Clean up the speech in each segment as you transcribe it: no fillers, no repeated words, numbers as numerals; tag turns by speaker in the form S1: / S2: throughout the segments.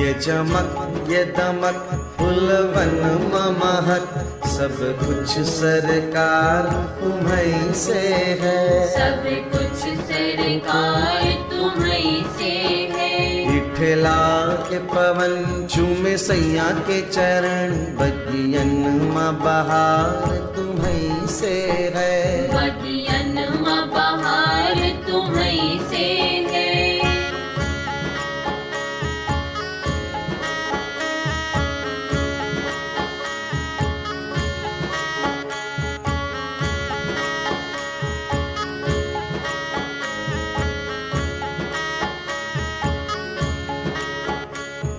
S1: ये चमक ये दमक फुलवन महक सब कुछ सरकार तुम्हीं से है।
S2: सब कुछ सरकार तुम्हीं से है।
S1: इठला के पवन चूमे सैया के चरण बगियन माँ बहार तुम्हीं से है।
S2: बगियन माँ बहार तुम्हीं से है।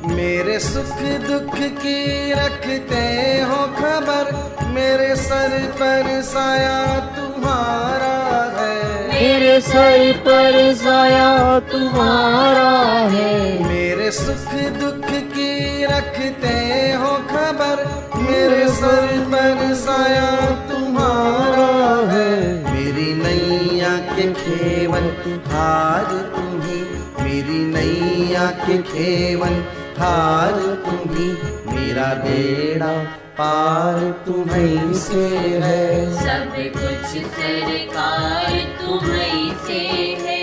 S1: मेरे सुख दुख की रखते हो खबर मेरे सर पर साया तुम्हारा है।
S3: मेरे सर पर साया तुम्हारा है।
S1: मेरे सुख दुख की रखते हो खबर मेरे सर पर साया तुम्हारा है। मेरी नैया के खेवन हार तुम्ही मेरी नैया के खेवन हार तुम्ही मेरा बेड़ा पार तुम्हीं से है।
S2: सब कुछ सरकार तुम्हीं से है।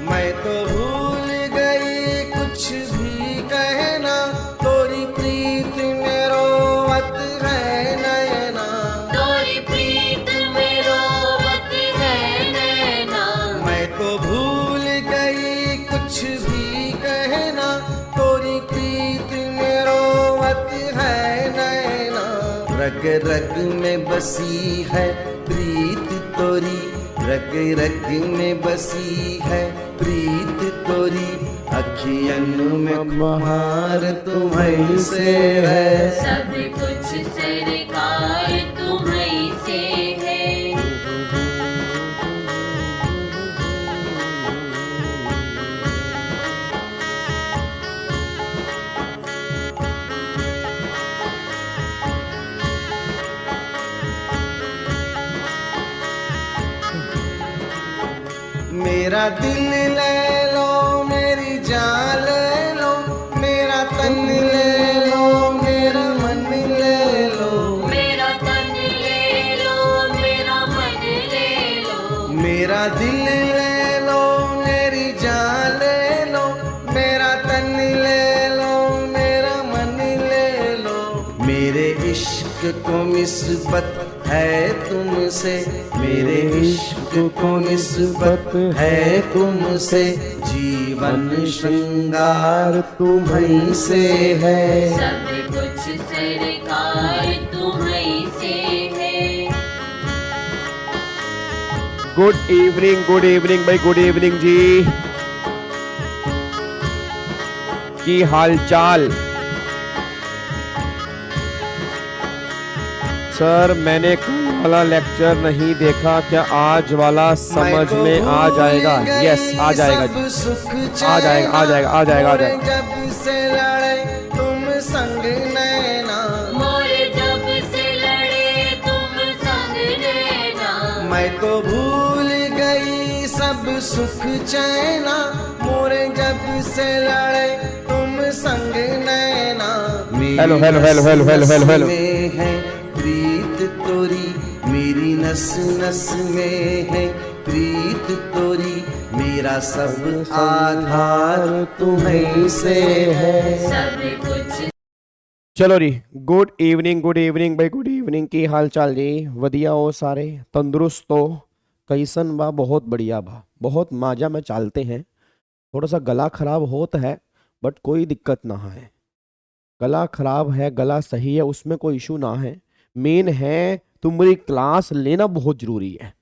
S1: मैं तो भूल गई कुछ भी कहना तोरी प्रीत में रोवत है नैना।
S2: तोरी प्रीत में रोवत है नैना।
S1: मैं तो भूल गई कुछ भी कहना तोरी प्रीत में रोवत है नैना। रग रग में बसी है प्रीत तोरी रग रग में बसी है प्रीत तोरी अखियन में बहार तुम्हीं से है।
S2: सब कुछ सरकार तुम्हीं से है।
S1: मेरा दिल ले लो मेरी जान ले लो मेरा तन ले लो मेरा मन ले लो।
S2: मेरा तन ले लो मेरा मन ले लो।
S1: मेरा दिल ले लो मेरी जान ले लो मेरा तन ले लो मेरा मन ले लो। मेरे इश्क को निस्बत है तुमसे मेरे इश्क को निस्बत है तुमसे जीवन श्रृंगार तुम्हीं से है।
S2: सब कुछ सरकार तुम्हीं से है।
S3: गुड इवनिंग भाई, गुड इवनिंग जी। की हाल चाल सर? मैंने कल वाला लेक्चर नहीं देखा, क्या आज वाला समझ में आ जाएगा? यस आ जाएगा जी, आ जाएगा आ जाएगा आ जाएगा आ जाएगा।
S1: जब से लड़े तुम संग नैना
S2: मोरे जब से लड़े तुम संग नैना।
S1: मैं तो भूल गई सब सुख चैना मोरे जब से लड़े तुम संग नैना।
S3: Hello hello hello hello hello hello hello.
S1: में है प्रीत तोरी मेरी नस नस में है प्रीत तोरी मेरा सब आधार तुम्हीं से है।
S2: सब कुछ
S3: चलो जी, गुड इवनिंग भाई, गुड इवनिंग। की हाल चाल जी? वधिया हो सारे? तंदुरुस्त हो? कैसन बा? बहुत बढ़िया बा, बहुत माजा में चालते हैं। थोड़ा सा गला खराब होता है बट कोई दिक्कत ना है। गला खराब है, गला सही है, उसमें कोई इशू ना है। मेन है तुम्हारी क्लास लेना बहुत ज़रूरी है,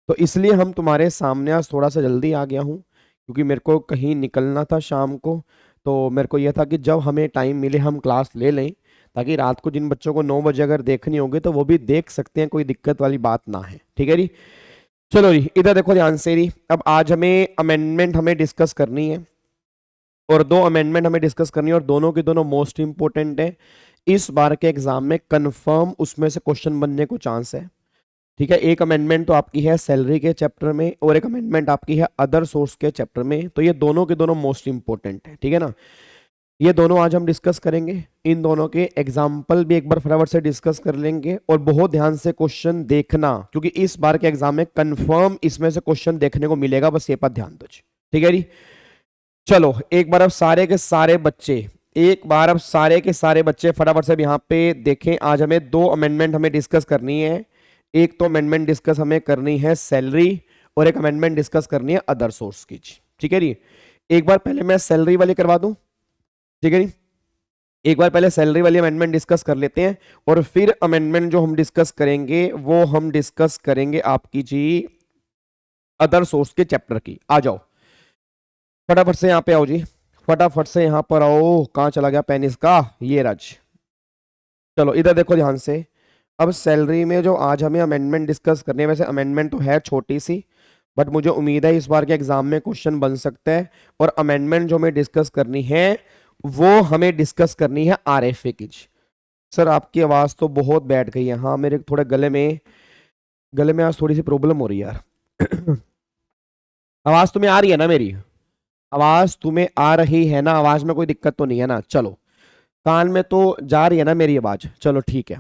S3: तो इसलिए हम तुम्हारे सामने आज थोड़ा सा जल्दी आ गया हूँ, क्योंकि मेरे को कहीं निकलना था शाम को। तो मेरे को यह था कि जब हमें टाइम मिले हम क्लास ले लें, ताकि रात को जिन बच्चों को 9 बजे अगर देखनी होगी तो वो भी देख सकते हैं, कोई दिक्कत वाली बात ना है। ठीक है जी, चलो जी, इधर देखो ध्यान से जी। अब आज हमें अमेंडमेंट हमें डिस्कस करनी है। और 2 अमेंडमेंट हमें डिस्कस करनी है और दोनों के दोनों मोस्ट इंपोर्टेंट है। इस बार के एग्जाम में कंफर्म उसमें से क्वेश्चन बनने को चांस है। ठीक है, एक अमेंडमेंट तो आपकी है सैलरी के चैप्टर में और एक अमेंडमेंट आपकी है अदर सोर्स के चैप्टर में, तो ये दोनों के दोनों मोस्ट इंपोर्टेंट है। ठीक है ना, ये दोनों आज हम डिस्कस करेंगे। इन दोनों के एग्जाम्पल भी एक बार फटाफट से डिस्कस कर लेंगे और बहुत ध्यान से क्वेश्चन देखना, क्योंकि इस बार के एग्जाम में कंफर्म इसमें से क्वेश्चन देखने को मिलेगा, बस ये पर ध्यान दो। ठीक है जी, चलो एक बार अब सारे के सारे बच्चे फटाफट से यहाँ पे देखें। आज हमें 2 अमेंडमेंट हमें डिस्कस करनी है। एक तो अमेंडमेंट डिस्कस हमें करनी है सैलरी और एक अमेंडमेंट डिस्कस करनी है अदर सोर्स की। ठीक है जी, एक बार पहले मैं सैलरी वाली करवा दूं। ठीक है जी, एक बार पहले सैलरी वाली अमेंडमेंट डिस्कस कर लेते हैं और फिर अमेंडमेंट जो हम डिस्कस करेंगे वो हम डिस्कस करेंगे आपकी जी अदर सोर्स के चैप्टर की। आ जाओ फटाफट से यहाँ पे आओ जी, फटाफट से यहाँ पर आओ। कहाँ चला गया पेन इसका, ये राज। चलो इधर देखो ध्यान से। अब सैलरी में जो आज हमें अमेंडमेंट डिस्कस करनी है, वैसे अमेंडमेंट तो है छोटी सी, बट मुझे उम्मीद है इस बार के एग्जाम में क्वेश्चन बन सकता है। और अमेंडमेंट जो हमें डिस्कस करनी है वो हमें डिस्कस करनी है आरएफए की। सर आपकी आवाज तो बहुत बैठ गई है। हाँ, मेरे थोड़े गले में आज थोड़ी सी प्रॉब्लम हो रही है यार। आवाज तुम्हें आ रही है ना मेरी? आवाज तुम्हें आ रही है ना? आवाज में कोई दिक्कत तो नहीं है ना? चलो, कान में तो जा रही है ना मेरी आवाज? चलो ठीक है,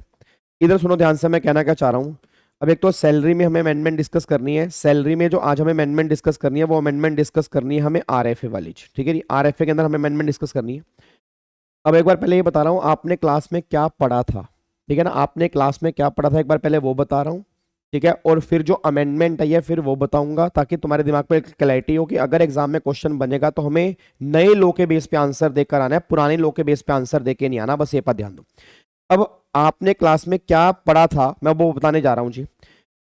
S3: इधर सुनो ध्यान से, मैं कहना क्या चाह रहा हूं। अब एक तो सैलरी में हमें अमेंडमेंट डिस्कस करनी है। सैलरी में जो आज हमें अमेंडमेंट डिस्कस करनी है वो अमेंडमेंट डिस्कस करनी है हमें आरएफए वाली। ठीक है जी, आरएफए के अंदर हमें अमेंडमेंट डिस्कस करनी है। अब एक बार पहले ये बता रहा हूं आपने क्लास में क्या पढ़ा था। ठीक है ना, आपने क्लास में क्या पढ़ा था एक बार पहले वो बता रहा हूं। ठीक है, और फिर जो अमेंडमेंट है फिर वो बताऊंगा, ताकि तुम्हारे दिमाग पे क्लैरिटी हो कि अगर एग्जाम में क्वेश्चन बनेगा तो हमें नए लॉ के बेस पे आंसर देकर आना है, पुराने लॉ के बेस पे आंसर देके नहीं आना। बस ये पर ध्यान दो। अब आपने क्लास में क्या पढ़ा था मैं वो बताने जा रहा हूं जी।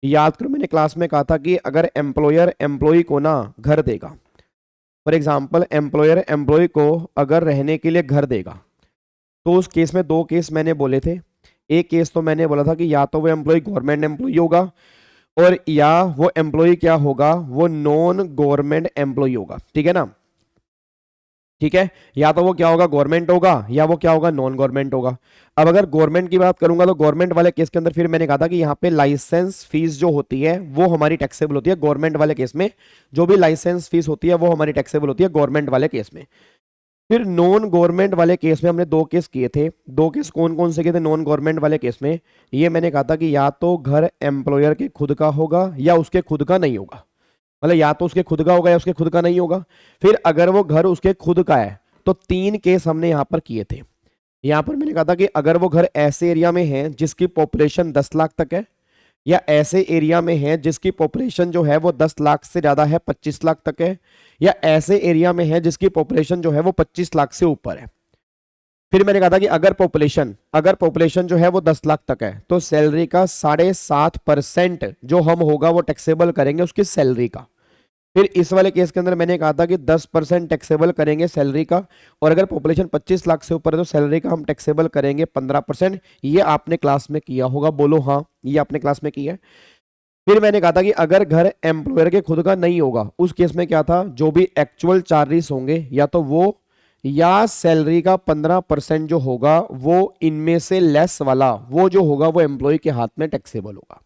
S3: याद करो, मैंने क्लास में कहा था कि अगर एम्प्लॉयर एम्प्लॉय को ना घर देगा, फॉर एग्जाम्पल एम्प्लॉयर एम्प्लॉय को अगर रहने के लिए घर देगा, तो उस केस में 2 केस मैंने बोले थे। एक केस तो मैंने बोला था कि या तो वो एम्प्लॉय गवर्नमेंट एम्प्लॉय होगा और या वो एम्प्लॉय क्या होगा, वो नॉन गवर्नमेंट एम्प्लॉय होगा। ठीक है ना, ठीक है, या तो वो क्या होगा, गवर्नमेंट होगा, या वो क्या होगा, नॉन गवर्नमेंट होगा। अब अगर गवर्नमेंट की बात करूंगा तो गवर्नमेंट वाले केस के अंदर फिर मैंने कहा था कि यहाँ पे लाइसेंस फीस जो होती है वो हमारी टैक्सेबल होती है। गवर्नमेंट वाले केस में जो भी लाइसेंस फीस होती है वो हमारी टैक्सेबल होती है गवर्नमेंट वाले केस में। फिर नॉन गवर्नमेंट वाले केस में हमने 2 केस किए थे। 2 केस कौन कौन से किए थे नॉन गवर्नमेंट वाले केस में? ये मैंने कहा था कि या तो घर एम्प्लॉयर के खुद का होगा या उसके खुद का नहीं होगा, मतलब या तो उसके खुद का होगा या उसके खुद का नहीं होगा। फिर अगर वो घर उसके खुद का है तो 3 केस हमने यहां पर किए थे। यहां पर मैंने कहा था कि अगर वो घर ऐसे एरिया में है जिसकी पॉपुलेशन 10 लाख तक है, या ऐसे एरिया में है जिसकी पॉपुलेशन जो है वो 10 लाख से ज्यादा है, 25 लाख तक है, या ऐसे एरिया में है जिसकी पॉपुलेशन जो है वो 25 लाख से ऊपर है। फिर मैंने कहा था कि अगर पॉपुलेशन जो है वो 10 लाख तक है तो सैलरी का 7.5% जो हम होगा वो टैक्सेबल करेंगे उसकी सैलरी का। फिर इस वाले केस के अंदर मैंने कहा था कि 10% टैक्सेबल करेंगे सैलरी का, और अगर पॉपुलेशन 25 लाख से ऊपर है तो सैलरी का हम टैक्सेबल करेंगे 15%। ये आपने क्लास में किया होगा, बोलो हाँ, ये आपने क्लास में किया है। फिर मैंने कहा था कि अगर घर एम्प्लॉयर के खुद का नहीं होगा उस केस में क्या था, जो भी एक्चुअल चार्जेस होंगे या तो वो या सैलरी का 15% जो होगा वो इनमें से लेस वाला वो जो होगा वो एम्प्लॉय के हाथ में टैक्सेबल होगा।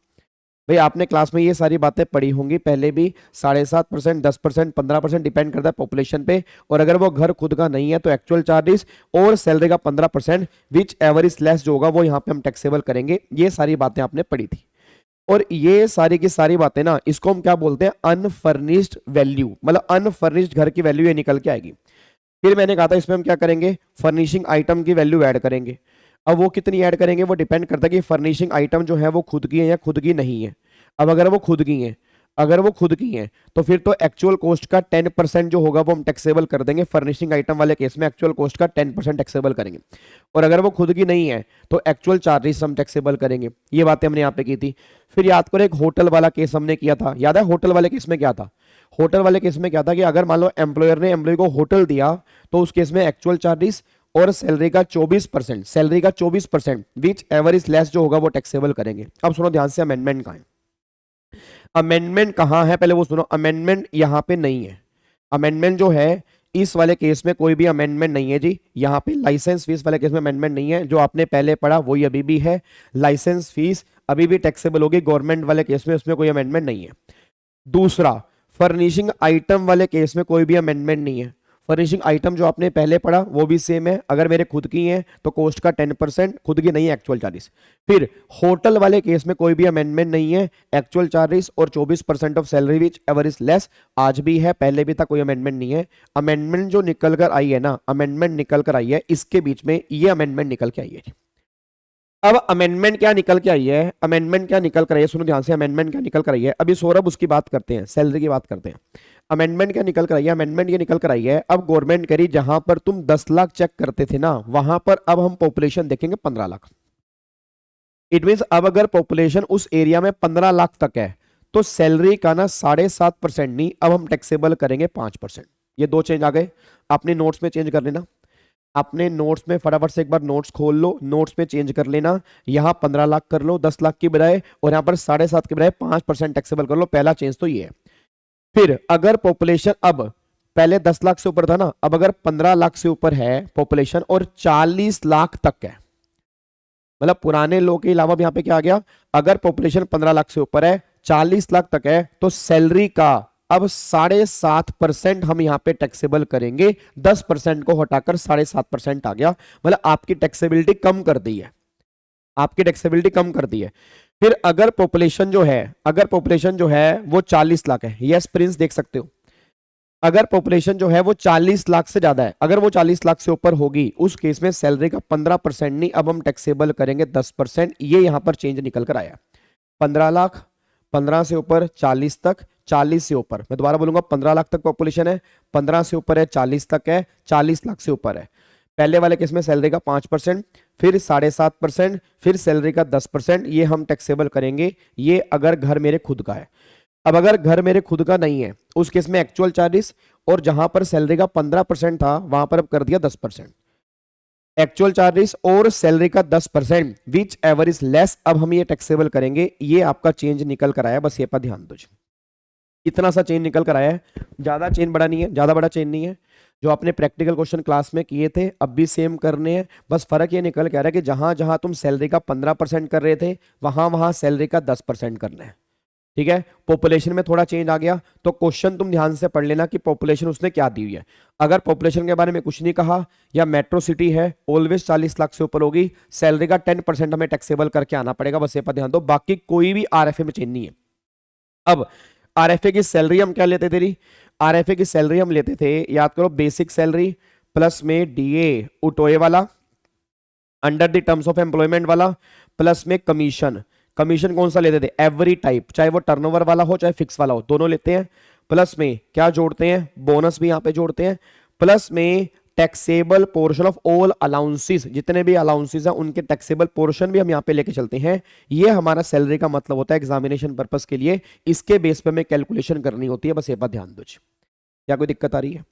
S3: भाई आपने क्लास में ये सारी बातें पढ़ी होंगी पहले भी। 7.5%, 10%, 15% डिपेंड करता है पॉपुलेशन पे, और अगर वो घर खुद का नहीं है तो एक्चुअल चार्जेस और सैलरी का 15% विच एवर इज लेस जो होगा वो यहाँ पे हम टैक्सेबल करेंगे। ये सारी बातें आपने पढ़ी थी, और ये सारी की सारी बातें ना, इसको हम क्या बोलते हैं, अनफर्निश्ड वैल्यू, मतलब अनफर्निश्ड घर की वैल्यू ये निकल के आएगी। फिर मैंने कहा था इसमें हम क्या करेंगे, फर्निशिंग आइटम की वैल्यू ऐड करेंगे। अब वो कितनी ऐड करेंगे वो डिपेंड करता है कि फर्निशिंग आइटम जो है वो खुद की है या खुद की नहीं है। अब अगर वो खुद की हैं तो फिर तो एक्चुअल कॉस्ट का 10% जो होगा वो हम टैक्सेबल कर देंगे। फर्निशिंग आइटम वाले केस में एक्चुअल कॉस्ट का 10% टैक्सेबल करेंगे, और अगर वो खुद की नहीं है तो एक्चुअल चार्जेस हम टैक्सेबल करेंगे। ये बातें हमने यहाँ पे की थी। फिर याद करो एक होटल वाला केस हमने किया था, याद है होटल वाले केस में क्या था? होटल वाले केस में क्या था कि अगर मान लो एम्प्लॉयर ने एम्प्लॉय को होटल दिया तो उस केस में एक्चुअल चार्जेस और सैलरी का 24% विच एवर इज लेस जो होगा वो टैक्सेबल करेंगे। अब सुनो ध्यान से, अमेंडमेंट कहाँ है? अमेंडमेंट कहाँ है पहले वो सुनो। अमेंडमेंट यहाँ पे नहीं है। अमेंडमेंट जो है इस वाले केस में कोई भी अमेंडमेंट नहीं है जी। यहाँ पे लाइसेंस फीस वाले केस में अमेंडमेंट नहीं है, जो आपने पहले पढ़ा वही अभी भी है। लाइसेंस फीस अभी भी टैक्सेबल होगी गवर्नमेंट वाले केस में, उसमें कोई अमेंडमेंट नहीं है। दूसरा, फर्निशिंग आइटम वाले केस में कोई भी अमेंडमेंट नहीं है। फर्निशिंग आइटम जो आपने पहले पढ़ा वो भी सेम है। अगर मेरे खुद की है तो कॉस्ट का 10%, खुद की नहीं है एक्चुअल चार्जेस। फिर होटल वाले केस में कोई भी अमेंडमेंट नहीं है, एक्चुअल चार्जेस और 24% of salary which ever is less, आज भी है पहले भी था, कोई अमेंडमेंट नहीं है। अमेंडमेंट जो निकल कर आई है ना, अमेंडमेंट निकल कर आई है इसके बीच में, ये अमेंडमेंट निकल के आई है। अब अमेंडमेंट क्या निकल के आई है, अमेंडमेंट क्या निकल कर आई है, सुनो ध्यान से, अमेंडमेंट क्या निकल कर आई है। अभी सौरभ उसकी बात करते हैं, सैलरी की बात करते हैं। अमेंडमेंट क्या निकल कर आई है, अमेंडमेंट ये निकल कर आई है, अब गवर्नमेंट करी जहां पर तुम 10 लाख चेक करते थे ना, वहां पर अब हम पॉपुलेशन देखेंगे 15 लाख। इट मीन अब अगर पॉपुलेशन उस एरिया में 15 लाख तक है तो सैलरी का ना 7.5% नहीं, अब हम टैक्सेबल करेंगे 5%। ये दो चेंज आ गए, अपने नोट्स में चेंज कर लेना। अपने नोट्स में फटाफट से एक बार नोट्स खोल लो, नोट्स में चेंज कर लेना। यहां 15 लाख कर लो 10 लाख की बजाय, और यहां पर 7.5 की बजाय 5% टैक्सेबल कर लो। पहला चेंज तो ये है। फिर अगर पॉपुलेशन अब पहले 10 लाख से ऊपर था ना, अब अगर 15 लाख से ऊपर है पॉपुलेशन और 40 लाख तक है, मतलब पुराने लोग के अलावा यहां पे क्या आ गया, अगर पॉपुलेशन 15 लाख से ऊपर है 40 लाख तक है तो सैलरी का अब 7.5% हम यहां पे टैक्सेबल करेंगे। 10% को हटाकर 7.5% आ गया, मतलब आपकी टैक्सेबिलिटी कम कर दी है, आपकी टैक्सेबिलिटी कम कर दी है। फिर अगर पॉपुलेशन जो है, अगर पॉपुलेशन जो है वो 40 लाख है, यस प्रिंस देख सकते हो, अगर पॉपुलेशन जो है वो 40 लाख से ज्यादा है, अगर वो 40 लाख से ऊपर होगी, उस केस में सैलरी का 15% नहीं, अब हम टैक्सेबल करेंगे 10%। ये यहां पर चेंज निकल कर आया। 15 लाख, 15 से ऊपर 40 तक, 40 से ऊपर, मैं दोबारा बोलूंगा 15 लाख तक पॉपुलेशन है, 15 से ऊपर है 40 तक है, 40 लाख से ऊपर है। पहले वाले केस में सैलरी का 5%, फिर 7.5%, फिर सैलरी का 10%, ये हम टैक्सेबल करेंगे। ये अगर घर मेरे खुद का है। अब अगर घर मेरे खुद का नहीं है, उस केस में एक्चुअल चार्जेस, और जहां पर सैलरी का 15% था वहां पर अब कर दिया 10%। एक्चुअल चार्जेस और सैलरी का 10%, विच एवर इज लेस, अब हम ये टैक्सेबल करेंगे। ये आपका चेंज निकल कर आया, बस ये पर ध्यान दो। इतना सा चेंज निकल कर आया है, ज्यादा चेंज बड़ा नहीं है, ज्यादा बड़ा चेंज नहीं है। जो आपने प्रैक्टिकल क्वेश्चन क्लास में किए थे अब भी सेम करने हैं, बस फर्क ये निकल के आ रहा है कि जहां जहां तुम सैलरी का 15% कर रहे थे वहां वहां सैलरी का 10% करना है। ठीक है, पॉपुलेशन में थोड़ा चेंज आ गया, तो क्वेश्चन तुम ध्यान से पढ़ लेना कि पॉपुलेशन उसने क्या दी हुई है। अगर पॉपुलेशन के बारे में कुछ नहीं कहा, या मेट्रो सिटी है ऑलवेज 40 लाख से ऊपर होगी, सैलरी का 10% हमें टैक्सेबल करके आना पड़ेगा, बस ये पर ध्यान दो। बाकी कोई भी आरएफए में चेंज नहीं है। अब आरएफए की सैलरी हम क्या लेते थे, आरएफए की सैलरी हम लेते थे, याद करो, बेसिक सैलरी प्लस में डीए उटोए वाला, under the terms of employment वाला, प्लस में कमीशन। कमीशन कौन सा लेते थे, एवरी टाइप, चाहे वो टर्नओवर वाला हो चाहे फिक्स वाला हो, दोनों लेते हैं। प्लस में क्या जोड़ते हैं, बोनस भी यहां पे जोड़ते हैं। प्लस में taxable portion of all allowances, जितने भी अलाउंसेस हैं उनके टैक्सेबल पोर्शन भी हम यहां पे लेके चलते हैं। ये हमारा सैलरी का मतलब होता है एग्जामिनेशन पर्पस के लिए, इसके बेस पे हमें कैलकुलेशन करनी होती है, बस ये पर ध्यान दो। क्या कोई दिक्कत आ रही है,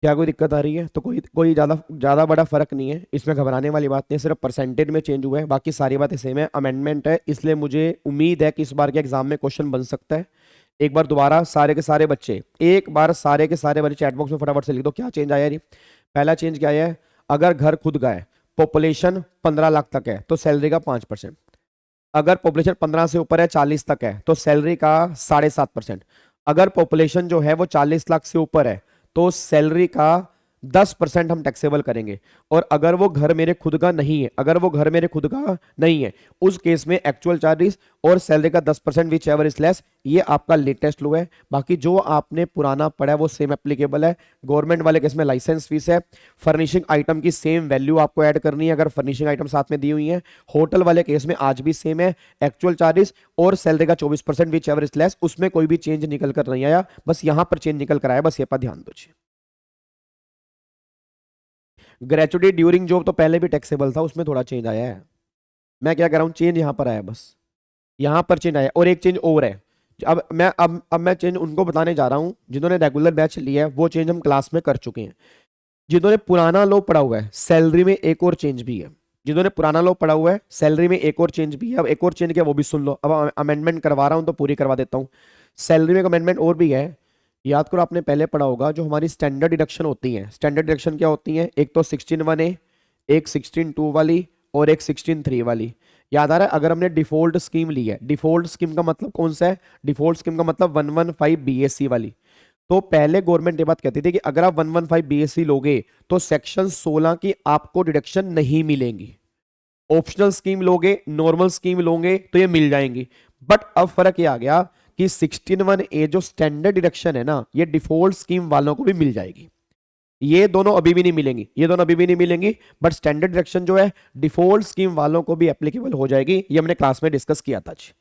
S3: क्या कोई दिक्कत आ रही है? तो कोई ज्यादा बड़ा फर्क नहीं है, इसमें घबराने वाली बात नहीं है, सिर्फ परसेंटेज में चेंज हुआ है, बाकी सारी बातें सेम है। अमेंडमेंट है, इसलिए मुझे उम्मीद है कि इस बार के एग्जाम में क्वेश्चन बन सकता है। एक बार दोबारा सारे के सारे बच्चे, एक बार सारे के सारे बच्चे चैट बॉक्स में फटाफट से लिख दो क्या चेंज आया है। पहला चेंज क्या आया है, अगर घर खुद का है, पॉपुलेशन 15 लाख तक है तो सैलरी का 5%। अगर पॉपुलेशन 15 से ऊपर है 40 तक है तो सैलरी का 7.5%। अगर पॉपुलेशन जो है वो 40 लाख से ऊपर है तो सैलरी का 10% हम टैक्सेबल करेंगे। और अगर वो घर मेरे खुद का नहीं है, अगर वो घर मेरे खुद का नहीं है, उस केस में एक्चुअल चार्जेस और सैलरी का 10% विच एवर इज लेस, ये आपका लेटेस्ट लो है। बाकी जो आपने पुराना पढ़ा है वो सेम एप्लीकेबल है। गवर्नमेंट वाले केस में लाइसेंस फीस है, फर्निशिंग आइटम की सेम वैल्यू आपको ऐड करनी है अगर फर्निशिंग आइटम साथ में दी हुई है। होटल वाले केस में आज भी सेम है, एक्चुअल चार्जेस और सैलरी का 24% विच एवर इज लेस, उसमें कोई भी चेंज निकल कर नहीं आया, बस यहां पर चेंज निकल कर आया, बस ये पर ध्यान दो। ग्रेचुटी ड्यूरिंग जॉब तो पहले भी टैक्सेबल था, उसमें थोड़ा चेंज आया है। मैं क्या कर रहा हूं, चेंज यहां पर आया, बस यहां पर चेंज आया। और एक चेंज और है, अब मैं चेंज उनको बताने जा रहा हूं जिन्होंने रेगुलर बैच लिया है, वो चेंज हम क्लास में कर चुके हैं। जिन्होंने पुराना लॉ पढ़ा हुआ है, सैलरी में एक और चेंज भी है। जिन्होंने पुराना लॉ पढ़ा हुआ है, सैलरी में एक और चेंज भी है। अब एक और चेंज क्या वो भी सुन लो, अब अमेंडमेंट करवा रहा हूं तो पूरी करवा देता हूं। सैलरी में अमेंडमेंट और भी है, याद करो आपने पहले पढ़ा होगा जो हमारी स्टैंडर्ड डिडक्शन होती है, स्टैंडर्ड डिडक्शन क्या होती है, एक तो 16(1)(a), एक 16(2) वाली और एक 16(3) वाली। याद आ रहा है? अगर हमने डिफॉल्ट स्कीम ली है, डिफॉल्ट स्कीम का मतलब कौन सा है, डिफॉल्ट स्कीम का मतलब 115 बीएससी वाली। तो पहले गवर्नमेंट ये बात कहती थी कि अगर आप 115 बीएससी लोगे तो सेक्शन 16 की आपको डिडक्शन नहीं मिलेंगी। ऑप्शनल स्कीम लोगे, नॉर्मल स्कीम लोगे तो ये मिल जाएंगी। बट अब फर्क ये आ गया कि 16(1)(a) जो स्टैंडर्ड डिडक्शन है ना, ये डिफॉल्ट स्कीम वालों को भी मिल जाएगी। ये दोनों अभी भी नहीं मिलेंगी, ये दोनों अभी भी नहीं मिलेंगी, बट स्टैंडर्ड डिडक्शन जो है डिफॉल्ट स्कीम वालों को भी एप्लीकेबल हो जाएगी। ये हमने क्लास में डिस्कस किया था आज।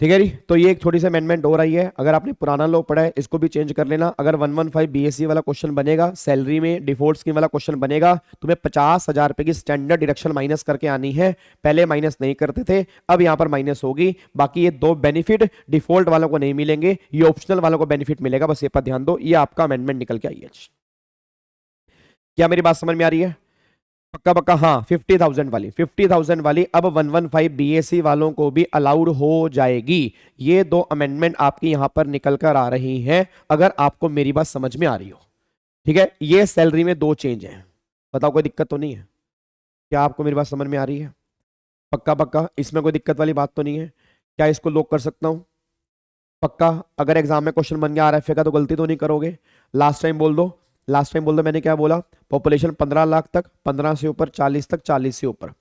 S3: ठीक है जी। तो ये एक थोड़ी सी अमेंडमेंट हो रही है। अगर आपने पुराना लॉ पढ़ा है इसको भी चेंज कर लेना। अगर 115 बीएससी वाला क्वेश्चन बनेगा, सैलरी में डिफॉल्ट स्कीम वाला क्वेश्चन बनेगा, तुम्हें 50,000 रुपए की स्टैंडर्ड डिडक्शन माइनस करके आनी है। पहले माइनस नहीं करते थे, अब यहां पर माइनस होगी। बाकी ये दो बेनिफिट डिफॉल्ट वालों को नहीं मिलेंगे, ये ऑप्शनल वालों को बेनिफिट मिलेगा। बस ये पर ध्यान दो, ये आपका अमेंडमेंट निकल के आई है। क्या मेरी बात समझ में आ रही है? पक्का पक्का, हाँ। 50,000 वाली अब 115 बीएससी वालों को भी अलाउड हो जाएगी। ये दो अमेंडमेंट आपकी यहां पर निकल कर आ रही हैं, अगर आपको मेरी बात समझ में आ रही हो। ठीक है, ये सैलरी में दो चेंज है। बताओ कोई दिक्कत तो नहीं है? क्या आपको मेरी बात समझ में आ रही है? पक्का पक्का, इसमें कोई दिक्कत वाली बात तो नहीं है? क्या इसको लॉक कर सकता हूं? पक्का। अगर एग्जाम में क्वेश्चन बन गया आरएफए का तो गलती तो नहीं करोगे? लास्ट टाइम बोल दो, लास्ट टाइम बोल दो मैंने क्या बोला। पॉपुलेशन 15 लाख तक, 15 से ऊपर 40 तक, 40 से ऊपर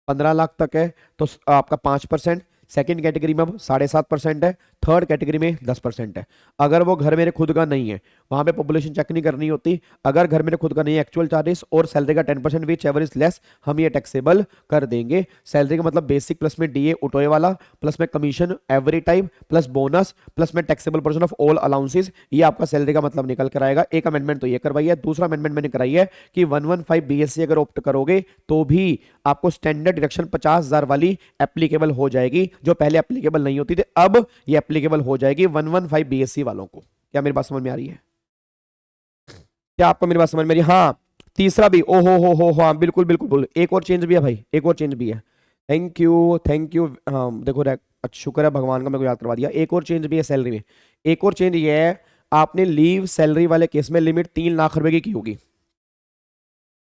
S3: 15 लाख तक है तो आपका 5%। सेकंड कैटेगरी में अब 7.5% है, थर्ड कैटेगरी में 10% है। अगर वो घर मेरे खुद का नहीं है, वहां पे पॉपुलेशन चेक नहीं करनी होती। अगर घर मेरे खुद का नहीं है, एक्चुअल चार्जेस और सैलरी का 10% विच एवर इज लेस, हम ये टैक्सेबल कर देंगे। सैलरी का मतलब बेसिक प्लस में डीए उठोए वाला, प्लस में commission every time, plus bonus, plus में taxable portion of all allowances. ये आपका सैलरी का मतलब निकल कर आएगा। एक अमेंडमेंट तो ये करवाई है। दूसरा अमेंडमेंट मैंने कराई है कि 115 बीएससी अगर ऑप्ट करोगे तो भी आपको स्टैंडर्ड डिडक्शन 50,000 वाली एप्लीकेबल हो जाएगी, जो पहले एप्लीकेबल नहीं होती थी, अब ये एप्लीकेबल हो जाएगी 115 बीएससी वालों को। क्या मेरी बात समझ में आ रही है? क्या आपको मेरी बात समझ में आ रही है? हाँ। तीसरा भी, ओ हो, हाँ बिल्कुल बिल्कुल बिल्कुल, एक और चेंज भी है भाई, एक और चेंज भी है। Thank you thank you. हाँ देखो, शुक्र है भगवान का, मेरे को याद करवा दिया। एक और चेंज भी है सैलरी में। एक और चेंज ये है, आपने लीव सैलरी वाले केस में लिमिट 3 लाख रुपए की होगी।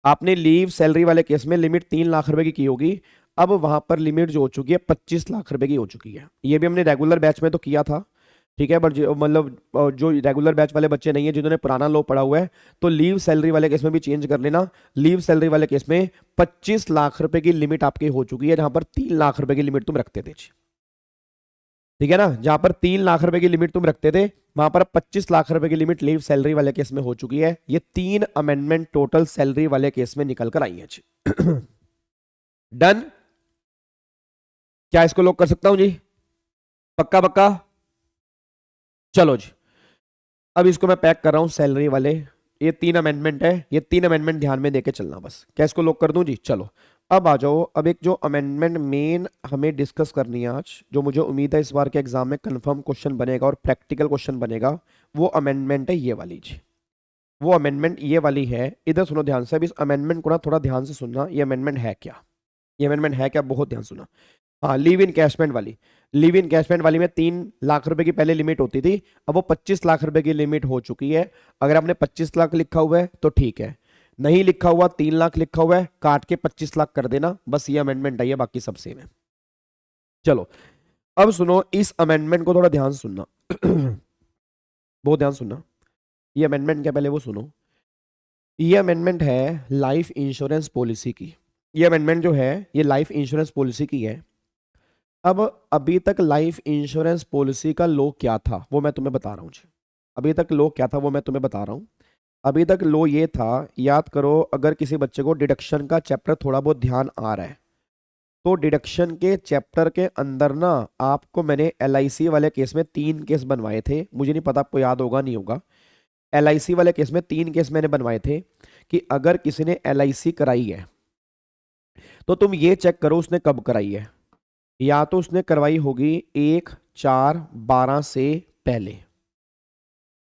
S3: आपने लीव सैलरी वाले केस में लिमिट 3 लाख रुपए की होगी। अब वहां पर लिमिट जो हो चुकी है 25 लाख रुपए की हो चुकी है। ये भी हमने रेगुलर बैच में तो किया था, ठीक है, बट मतलब जो रेगुलर बैच वाले बच्चे नहीं है, जिन्होंने पुराना लॉ पढ़ा हुआ है, तो लीव सैलरी वाले केस में भी चेंज कर लेना। लीव सैलरी वाले केस में 25 लाख रुपए की लिमिट आपकी हो चुकी है, जहां पर 3 लाख रुपए की लिमिट तुम रखते थे। ठीक है ना, जहां पर 3 लाख रुपए की लिमिट तुम रखते थे, वहां पर 25 लाख रुपए की लिमिट लीव सैलरी वाले केस में हो चुकी है। ये 3 अमेंडमेंट टोटल सैलरी वाले केस में निकल कर आई है। डन? क्या इसको लॉक कर सकता हूं जी? पक्का पक्का, चलो जी। अब इसको मैं पैक कर रहा हूं सैलरी वाले। ये 3 अमेंडमेंट है, ये 3 अमेंडमेंट ध्यान में देके चलना बस। क्या इसको लॉक कर दूं जी? चलो अब आ जाओ। अब एक जो अमेंडमेंट मेन हमें डिस्कस करनी है आज, जो मुझे उम्मीद है इस बार के एग्जाम में कंफर्म क्वेश्चन बनेगा और प्रैक्टिकल क्वेश्चन बनेगा, वो अमेंडमेंट है ये वाली जी। वो अमेंडमेंट ये वाली है। इधर सुनो ध्यान से। अब इस अमेंडमेंट को ना थोड़ा ध्यान से सुनना। ये अमेंडमेंट है क्या, ये अमेंडमेंट है क्या, बहुत ध्यान सुना। हाँ, लीव इन कैशमेंट वाली। लीव इन कैशमेंट वाली में 3 लाख रुपए की पहले लिमिट होती थी, अब वो 25 लाख रुपए की लिमिट हो चुकी है। अगर आपने 25 लाख लिखा हुआ है तो ठीक है, नहीं लिखा हुआ 3 लाख लिखा हुआ है, काट के 25 लाख कर देना। बस ये अमेंडमेंट आई है, बाकी सब सेम है। चलो अब सुनो, इस अमेंडमेंट को थोड़ा ध्यान सुनना। बहुत ध्यान सुनना। ये अमेंडमेंट क्या, पहले वो सुनो। ये अमेंडमेंट है लाइफ इंश्योरेंस पॉलिसी की। ये अमेंडमेंट जो है ये लाइफ इंश्योरेंस पॉलिसी की है। अब अभी तक लाइफ इंश्योरेंस पॉलिसी का लॉ क्या था वो मैं तुम्हें बता रहा हूँ। अभी तक लॉ क्या था वो मैं तुम्हें बता रहा हूँ। अभी तक लॉ ये था, याद करो, अगर किसी बच्चे को डिडक्शन का चैप्टर थोड़ा बहुत ध्यान आ रहा है तो डिडक्शन के चैप्टर के अंदर ना आपको मैंने LIC वाले केस में 3 केस बनवाए थे। मुझे नहीं पता आपको याद होगा नहीं होगा। LIC वाले केस में 3 केस मैंने बनवाए थे कि अगर किसी ने LIC कराई है तो तुम ये चेक करो उसने कब कराई है। या तो उसने करवाई होगी 1/4/12 से पहले,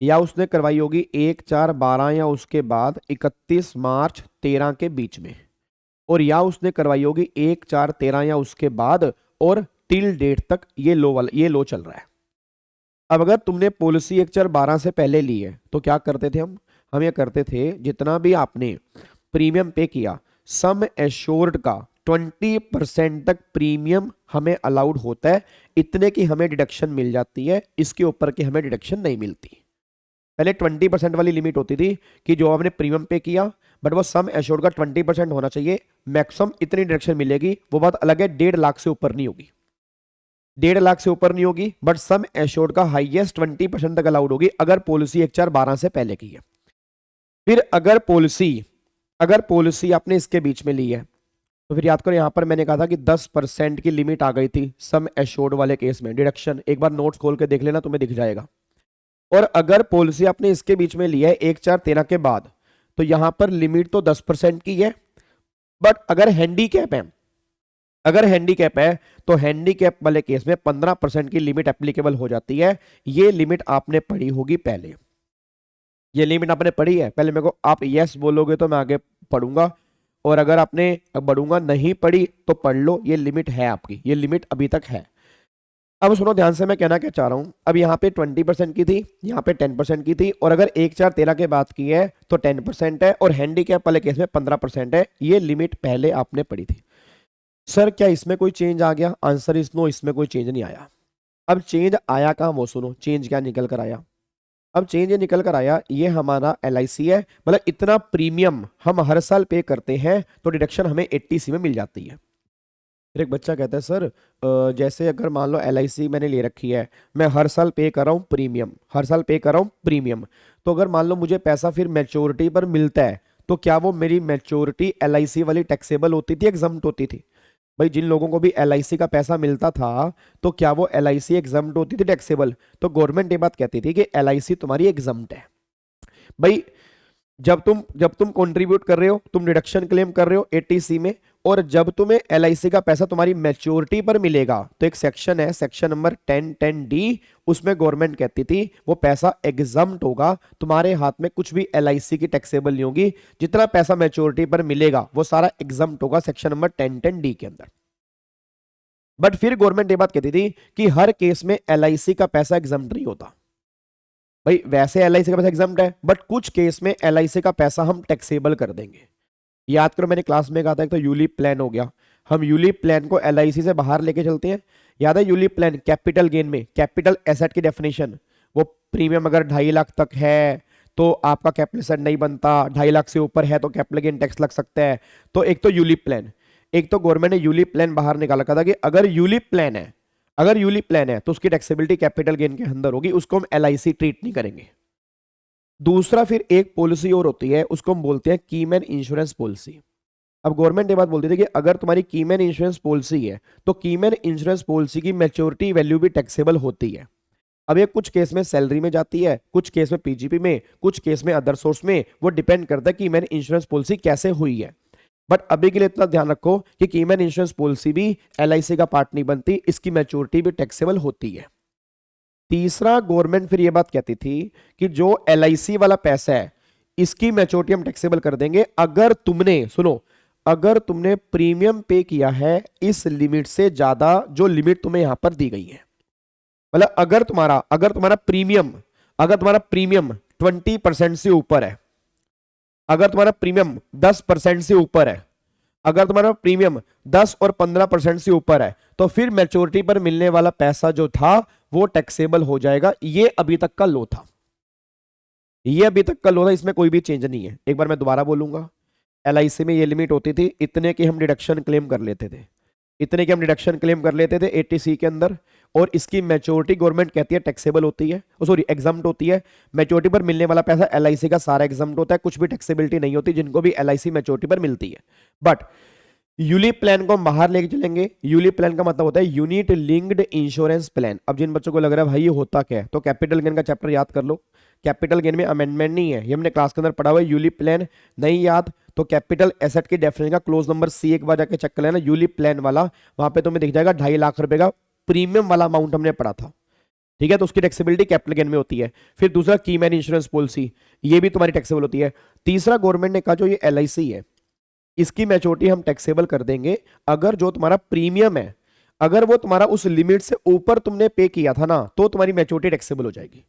S3: या उसने करवाई होगी 1/4/12 या उसके बाद 31 मार्च 13 के बीच में, और या उसने करवाई होगी 1/4/13 या उसके बाद, और टिल डेट तक ये लो चल रहा है। अब अगर तुमने पॉलिसी एक 4/12 से पहले ली है तो क्या करते थे हम ये करते थे, जितना भी आपने प्रीमियम पे किया, सम एश्योर्ड का 20% तक प्रीमियम हमें अलाउड होता है, इतने की हमें डिडक्शन मिल जाती है, इसके ऊपर की हमें डिडक्शन नहीं मिलती। पहले 20% वाली लिमिट होती थी कि जो आपने प्रीमियम पे किया बट वो सम एश्योर्ड का 20% होना चाहिए, मैक्सिमम इतनी डिडक्शन मिलेगी, वो बात अलग है 1.5 लाख से ऊपर नहीं होगी, 1.5 लाख से ऊपर नहीं होगी, बट सम एश्योर्ड का हाईएस्ट 20% तक अलाउड होगी अगर पॉलिसी 1/4/12 से पहले की है। फिर अगर पॉलिसी आपने इसके बीच में ली है तो फिर याद करो यहां पर मैंने कहा था कि 10% की लिमिट आ गई थी सम एश्योर्ड वाले केस में डिडक्शन, एक बार नोट्स खोल के देख लेना तुम्हें दिख जाएगा। और अगर पॉलिसी आपने इसके बीच में लिया है 1/4/13 के बाद तो यहां पर लिमिट तो 10% की है, बट अगर हैंडीकैप है तो हैंडीकैप वाले केस में 15% की लिमिट एप्लीकेबल हो जाती है। ये लिमिट आपने पढ़ी होगी पहले, ये लिमिट आपने पढ़ी है पहले, मेरे को आप यस बोलोगे तो मैं आगे पढ़ूंगा, और अगर आपने बढ़ूंगा नहीं पढ़ी तो पढ़ लो, ये लिमिट है आपकी, ये लिमिट अभी तक है। अब सुनो ध्यान से मैं कहना क्या चाह रहा हूं, अब यहाँ पे 20% की थी, यहाँ पे 10% की थी, और अगर 1/4/13 के बाद की है तो 10% है, और हैंडीकैप वाले केस में 15% है। ये लिमिट पहले आपने पढ़ी थी। सर क्या इसमें कोई चेंज आ गया? आंसर इज नो, इसमें कोई चेंज नहीं आया। अब चेंज आया कहाँ वो सुनो, चेंज क्या निकल कर आया। अब चेंज ये निकल कर आया, ये हमारा LIC है, मतलब इतना प्रीमियम हम हर साल पे करते हैं तो डिडक्शन हमें 80C में मिल जाती है। फिर एक बच्चा कहता है सर जैसे अगर मान लो LIC मैंने ले रखी है, मैं हर साल पे कर रहा हूँ प्रीमियम, हर साल पे कर रहा हूँ प्रीमियम, तो अगर मान लो मुझे पैसा फिर मैच्योरिटी पर मिलता है तो क्या वो मेरी मैच्योरिटी LIC वाली टैक्सेबल होती थी, एग्जम्प्ट होती थी? भाई जिन लोगों को भी LIC का पैसा मिलता था तो क्या वो LIC एग्जम्प्ट होती थी, टैक्सेबल? तो गवर्नमेंट ये बात कहती थी कि LIC तुम्हारी एग्जम्प्ट है। भाई जब तुम कंट्रीब्यूट कर रहे हो, तुम डिडक्शन क्लेम कर रहे हो 80C में, और जब तुम्हें LIC का पैसा तुम्हारी मैच्योरिटी पर मिलेगा तो एक सेक्शन है, सेक्शन नंबर 10(10)(d), उसमें गवर्नमेंट कहती थी वो पैसा एग्जम्प्ट होगा, तुम्हारे हाथ में कुछ भी LIC की टैक्सेबल नहीं होगी, जितना पैसा मैच्योरिटी पर मिलेगा वो सारा एग्जम्प्ट होगा सेक्शन नंबर 10(10)(d) के अंदर। बट फिर गवर्नमेंट ये बात कहती थी कि हर केस में LIC का पैसा एग्जम्प्ट नहीं होता। भाई वैसे LIC का पैसा एग्जम्प्ट है, बट कुछ केस में LIC का पैसा हम टैक्सेबल कर देंगे। याद करो मैंने क्लास में कहा था एक तो यूलिप प्लान हो गया, हम यूलिप प्लान को LIC से बाहर लेके चलते हैं। याद है यूलिप प्लान कैपिटल गेन में कैपिटल एसेट की डेफिनेशन, वो प्रीमियम अगर 2.5 लाख तक है तो आपका कैपिटल एसेट नहीं बनता, 2.5 लाख से ऊपर है तो कैपिटल गेन टैक्स लग सकता है। तो एक तो यूलिप प्लान, एक तो गवर्नमेंट ने यूलिप प्लान बाहर निकाला था कि अगर यूलिप प्लान है तो उसकी टैक्सेबिलिटी कैपिटल गेन के अंदर होगी, उसको हम LIC ट्रीट नहीं करेंगे। दूसरा फिर एक पॉलिसी और होती है, उसको हम बोलते हैं कीमैन इंश्योरेंस पॉलिसी। अब गवर्नमेंट ये बात बोलती थी कि अगर तुम्हारी कीमैन इंश्योरेंस पॉलिसी है तो कीमैन इंश्योरेंस पॉलिसी की मैच्योरिटी वैल्यू भी टैक्सेबल होती है। अब ये कुछ केस में सैलरी में जाती है, कुछ केस में PGP में, कुछ केस में अदर सोर्स में, वो डिपेंड करता है कीमैन इंश्योरेंस पॉलिसी कैसे हुई है। बट अभी के लिए इतना ध्यान रखो कि कीमैन इंश्योरेंस पॉलिसी भी LIC का पार्ट नहीं बनती, इसकी मैच्योरिटी भी टैक्सेबल होती है। तीसरा गवर्नमेंट फिर ये बात कहती थी कि जो LIC वाला पैसा है इसकी मैच्योरिटी हम टैक्सेबल कर देंगे अगर तुमने प्रीमियम पे किया है इस लिमिट से ज्यादा जो लिमिट तुम्हें यहां पर दी गई है। मतलब अगर तुम्हारा प्रीमियम 20% से ऊपर है, अगर तुम्हारा प्रीमियम 10% से ऊपर है, अगर तुम्हारा प्रीमियम 10 और 15% से ऊपर है तो फिर मैच्योरिटी पर मिलने वाला पैसा जो था वो टैक्सेबल हो जाएगा। ये अभी तक का लो था, इसमें कोई भी चेंज नहीं है। एक बार मैं दोबारा बोलूंगा, LIC में ये लिमिट होती थी, इतने की हम डिडक्शन क्लेम कर लेते थे, 80C के अंदर, और इसकी मैच्योरिटी गवर्नमेंट कहती है टैक्सेबल होती है, एग्जम्प्ट होती है। मैच्योरिटी पर मिलने वाला पैसा LIC का सारा एग्जम्प्ट होता है, कुछ भी टैक्सेबिलिटी नहीं होती जिनको भी LIC मैच्योरिटी पर मिलती है। बट यूलिप प्लान को हम बाहर लेके चलेंगे। यूलिप प्लान का मतलब होता है यूनिट लिंक्ड इंश्योरेंस प्लान। अब जिन बच्चों को लग रहा है भाई ये होता क्या है, तो कैपिटल गेन का चैप्टर याद कर लो। कैपिटल गेन में अमेंडमेंट नहीं है, ये हमने क्लास के अंदर पढ़ा हुआ है। यूलिप प्लान नहीं याद तो कैपिटल एसेट की डेफिनेशन का क्लोज नंबर C एक बार जाके चेक कर लेना, यूलिप प्लान वाला, वहां पे तुम्हें दिख जाएगा 2.5 लाख रुपए का प्रीमियम वाला अमाउंट हमने पढ़ा था, ठीक है। तो उसकी टैक्सेबिलिटी कैपिटल गेन में होती है। फिर दूसरा कीमैन इंश्योरेंस पॉलिसी, ये भी तुम्हारी टैक्सेबल होती है। तीसरा गवर्नमेंट ने कहा जो ये LIC है इसकी मैच्योरिटी हम टैक्सेबल कर देंगे अगर जो तुम्हारा प्रीमियम है अगर वो तुम्हारा उस लिमिट से ऊपर तुमने पे किया था ना, तो तुम्हारी मैच्योरिटी टैक्सेबल हो जाएगी।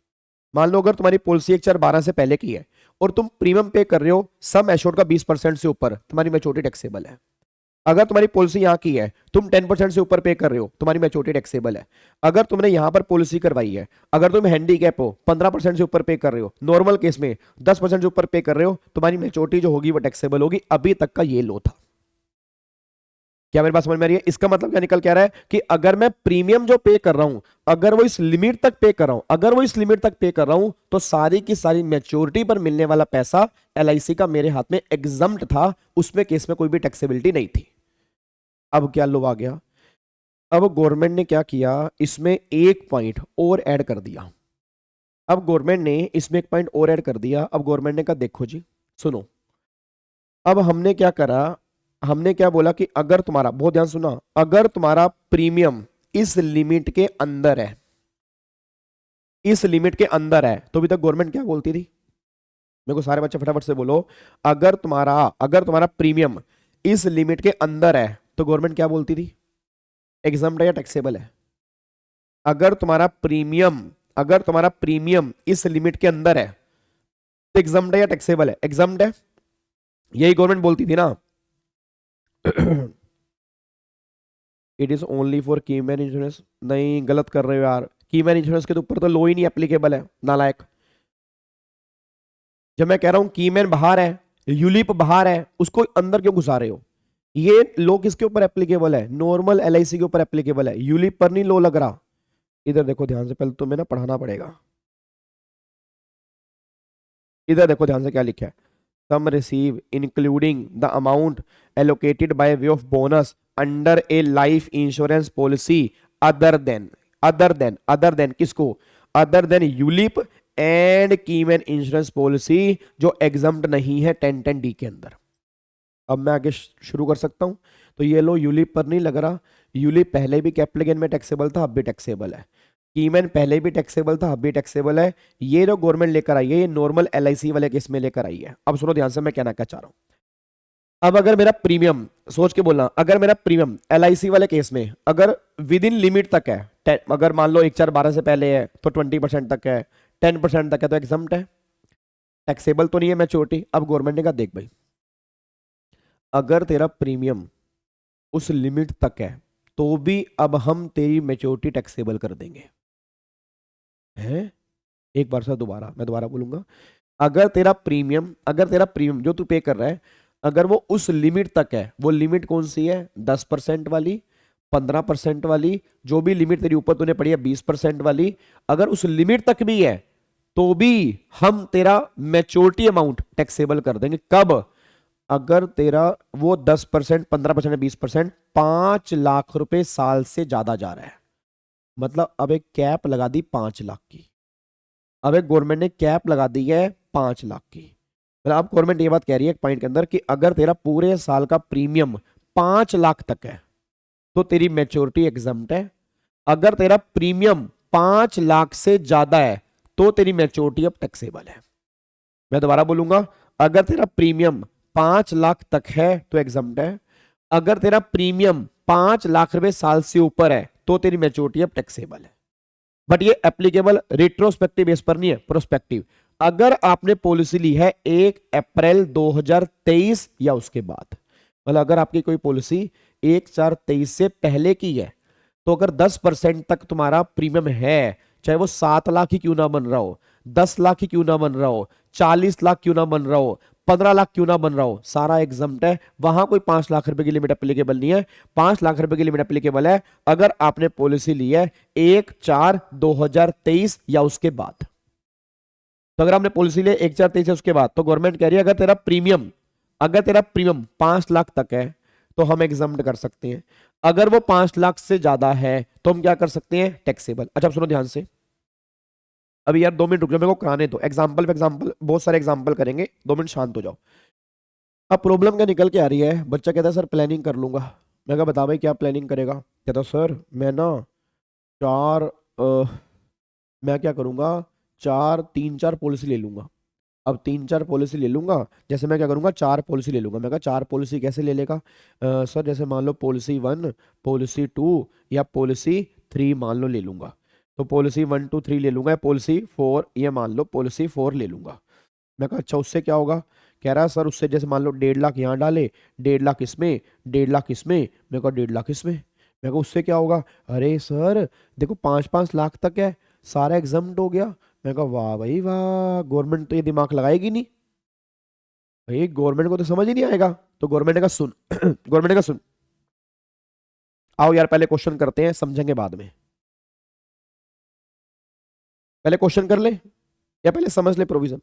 S3: मान लो अगर तुम्हारी पॉलिसी 1/4/12 से पहले की है और तुम प्रीमियम पे कर रहे हो सम एश्योर्ड का 20% से ऊपर, तुम्हारी मैच्योरिटी टैक्सेबल है। अगर तुम्हारी पॉलिसी यहाँ की है, तुम 10% से ऊपर पे कर रहे हो, तुम्हारी मैच्योरिटी टैक्सेबल है। अगर तुमने यहां पर पॉलिसी करवाई है, अगर तुम हैंडीकैप हो, 15% से ऊपर पे कर रहे हो, नॉर्मल केस में 10% से ऊपर पे कर रहे हो, तुम्हारी मैच्योरिटी जो होगी वो टैक्सेबल होगी। अभी तक का ये लो था। क्या मेरी बात समझ में आ रही है? इसका मतलब क्या निकल के आ रहा है कि अगर मैं प्रीमियम जो पे कर रहा हूं, अगर वो इस लिमिट तक पे कर रहा हूं, अगर वो इस लिमिट तक पे कर रहा हूं, तो सारी की सारी मैच्योरिटी पर मिलने वाला पैसा एलआईसी का मेरे हाथ में एग्जम्प्ट था, उसमें केस में कोई भी टैक्सेबिलिटी नहीं थी। अब क्या लो आ गया? अब गवर्नमेंट ने क्या किया, इसमें एक पॉइंट और ऐड कर दिया। अब गवर्नमेंट ने इसमें एक पॉइंट और ऐड कर दिया। अब गवर्नमेंट ने कहा देखो जी सुनो, अब हमने क्या करा, हमने क्या बोला कि अगर तुम्हारा, बहुत ध्यान सुना, अगर तुम्हारा प्रीमियम इस लिमिट के अंदर है, इस लिमिट के अंदर है, तो अभी तक गवर्नमेंट क्या बोलती थी? मेरे को सारे बच्चे फटाफट से बोलो, अगर तुम्हारा प्रीमियम इस लिमिट के अंदर है तो गवर्नमेंट क्या बोलती थी? एग्जम्प्ट है या टैक्सेबल है? अगर तुम्हारा प्रीमियम इस लिमिट के अंदर है तो एग्जम्प्ट है या टैक्सेबल है? एग्जम्प्ट है, यही गवर्नमेंट बोलती थी ना। It is only for keyman insurance. नहीं, गलत कर रहे हो यार, कीमैन इंश्योरेंस के ऊपर तो लॉ ही नहीं एप्लीकेबल है, नालायक। जब मैं कह रहा हूं कीमैन बाहर है, यूलिप बाहर है, उसको अंदर क्यों घुसा रहे हो? ये लॉ किसके ऊपर एप्लीकेबल है? नॉर्मल एलआईसी के ऊपर एप्लीकेबल है, यूलिप पर नहीं लॉ लग रहा। इधर देखो ध्यान से, पहले तुम्हें ना पढ़ाना पड़ेगा। इधर देखो ध्यान से क्या लिखा है, sum receive including the amount allocated by way of bonus under a life insurance policy other than किसको? Other than ULIP and keyman insurance policy, जो एग्जम्प्ट नहीं है 1010D के अंदर। अब मैं आगे शुरू कर सकता हूं। तो ये लो, यूलिप पर नहीं लग रहा, यूलिप पहले भी कैपिटल गेन में टैक्सेबल था, अब भी टैक्सेबल है। कीमैन पहले भी टैक्सेबल था, अब भी टैक्सेबल है। ये जो गवर्नमेंट लेकर आई है, ये नॉर्मल एलआईसी वाले केस में लेकर आई है। अब सुनो ध्यान से मैं कहना क्या चाह रहा हूं। अब अगर मेरा प्रीमियम, सोच के बोलना, अगर मेरा प्रीमियम एलआईसी वाले केस में अगर विद इन लिमिट तक है, अगर मान लो 1/4/12 से पहले है तो 20% तक है, 10% तक है तो एग्जम्प्ट है, टैक्सेबल तो नहीं है मैच्योरिटी। अब गवर्नमेंट ने कहा देख भाई, अगर तेरा प्रीमियम उस लिमिट तक है तो भी अब हम तेरी मैच्योरिटी टैक्सेबल कर देंगे। हैं? एक बार से दोबारा, मैं दोबारा बोलूंगा, अगर तेरा प्रीमियम जो तू पे कर रहा है, अगर वो उस लिमिट तक है, वो लिमिट कौन सी है? 10% वाली, 15% वाली, जो भी लिमिट तेरी ऊपर तूने पड़ी है 20% वाली, अगर उस लिमिट तक भी है तो भी हम तेरा मैच्योरिटी अमाउंट टैक्सेबल कर देंगे। कब? अगर तेरा वो 10%, 15%, 20% 5 लाख रुपए साल से ज्यादा जा रहा है। मतलब अब एक कैप लगा दी 5 लाख की, अब एक गवर्नमेंट ने कैप लगा दी है 5 लाख की। मतलब अब गवर्नमेंट ये बात कह रही है एक पॉइंट के अंदर कि अगर तेरा पूरे साल का प्रीमियम 5 लाख तक है तो तेरी मैच्योरिटी एग्जम्प्ट है। अगर तेरा प्रीमियम 5 लाख से ज्यादा है तो तेरी मैच्योरिटी अब टैक्सेबल है। मैं दोबारा बोलूंगा, अगर तेरा प्रीमियम 5 लाख तक है तो एग्जम्प्ट है। अगर तेरा प्रीमियम 5 लाख रुपए साल से ऊपर है तो तेरी मैच्योरिटी अब टैक्सेबल है। बट ये एप्लीकेबल रिट्रोस्पेक्टिव बेस पर नहीं है, प्रोस्पेक्टिव। अगर आपने पॉलिसी ली है 1 अप्रैल 2023 या उसके बाद, मतलब अगर आपकी कोई पॉलिसी 1/4/23 से पहले की है, तो अगर 10% तक तुम्हारा प्रीमियम है, चाहे वो 7 लाख ही क्यों ना बन रहा हो, 10 लाख ही क्यों ना बन रहा हो, 40 लाख क्यों ना बन रहा हो, 15 लाख क्यों ना बन रहा हो, सारा एग्जम्प्ट है। वहां कोई 5 लाख रुपए की लिमिट एप्लीकेबल नहीं है। 5 लाख रुपए की लिमिट एप्लीकेबल है अगर आपने पॉलिसी ली है 1/4/2023 या उसके बाद। तो अगर आपने पॉलिसी ली 1/4/23 या उसके बाद, तो गवर्नमेंट कह रही है अगर तेरा प्रीमियम 5 लाख तक है तो हम एग्जम्प्ट कर सकते हैं। अगर वो 5 लाख से ज्यादा है तो हम क्या कर सकते हैं? टैक्सेबल। अच्छा सुनो ध्यान से, अभी यार 2 मिनट रुक जाओ, मेरे को कराने दो एग्जाम्पल बहुत सारे एग्जाम्पल करेंगे, 2 मिनट शांत हो जाओ। अब प्रॉब्लम क्या निकल के आ रही है, बच्चा कहता है सर प्लानिंग कर लूंगा। मैं कहा बता भाई क्या प्लानिंग करेगा? कहता सर मैं ना मैं क्या करूंगा, 3-4 पॉलिसी ले लूंगा। अब 3-4 पॉलिसी ले लूंगा। जैसे मैं क्या करूंगा, 4 पॉलिसी ले लूंगा। मैं कहा 4 पॉलिसी कैसे ले लेगा सर, जैसे मान लो पॉलिसी 1, पॉलिसी 2 या पॉलिसी 3 मान लो ले लूंगा। तो पॉलिसी 1 2 3 ले लूंगा, या पॉलिसी 4, ये मान लो पॉलिसी 4 ले लूंगा। मैं कहा अच्छा उससे क्या होगा, कह रहा है सर उससे जैसे मान लो 1.5 लाख यहाँ डाले, 1.5 लाख इसमें, 1.5 लाख इसमें। मैं कहा 1.5 लाख इसमें। मैं कहा उससे क्या होगा, अरे सर देखो 5-5 लाख तक है, सारा एग्जाम्प्ट हो गया। मैं कहा वाह भाई वाह, गवर्नमेंट तो ये दिमाग लगाएगी नहीं भाई, गवर्नमेंट को तो समझ ही नहीं आएगा। तो गवर्नमेंट ने कहा सुन गवर्नमेंट ने कहा सुन, आओ यार पहले क्वेश्चन करते हैं, समझेंगे बाद में। पहले क्वेश्चन कर ले या पहले समझ ले प्रोविजन,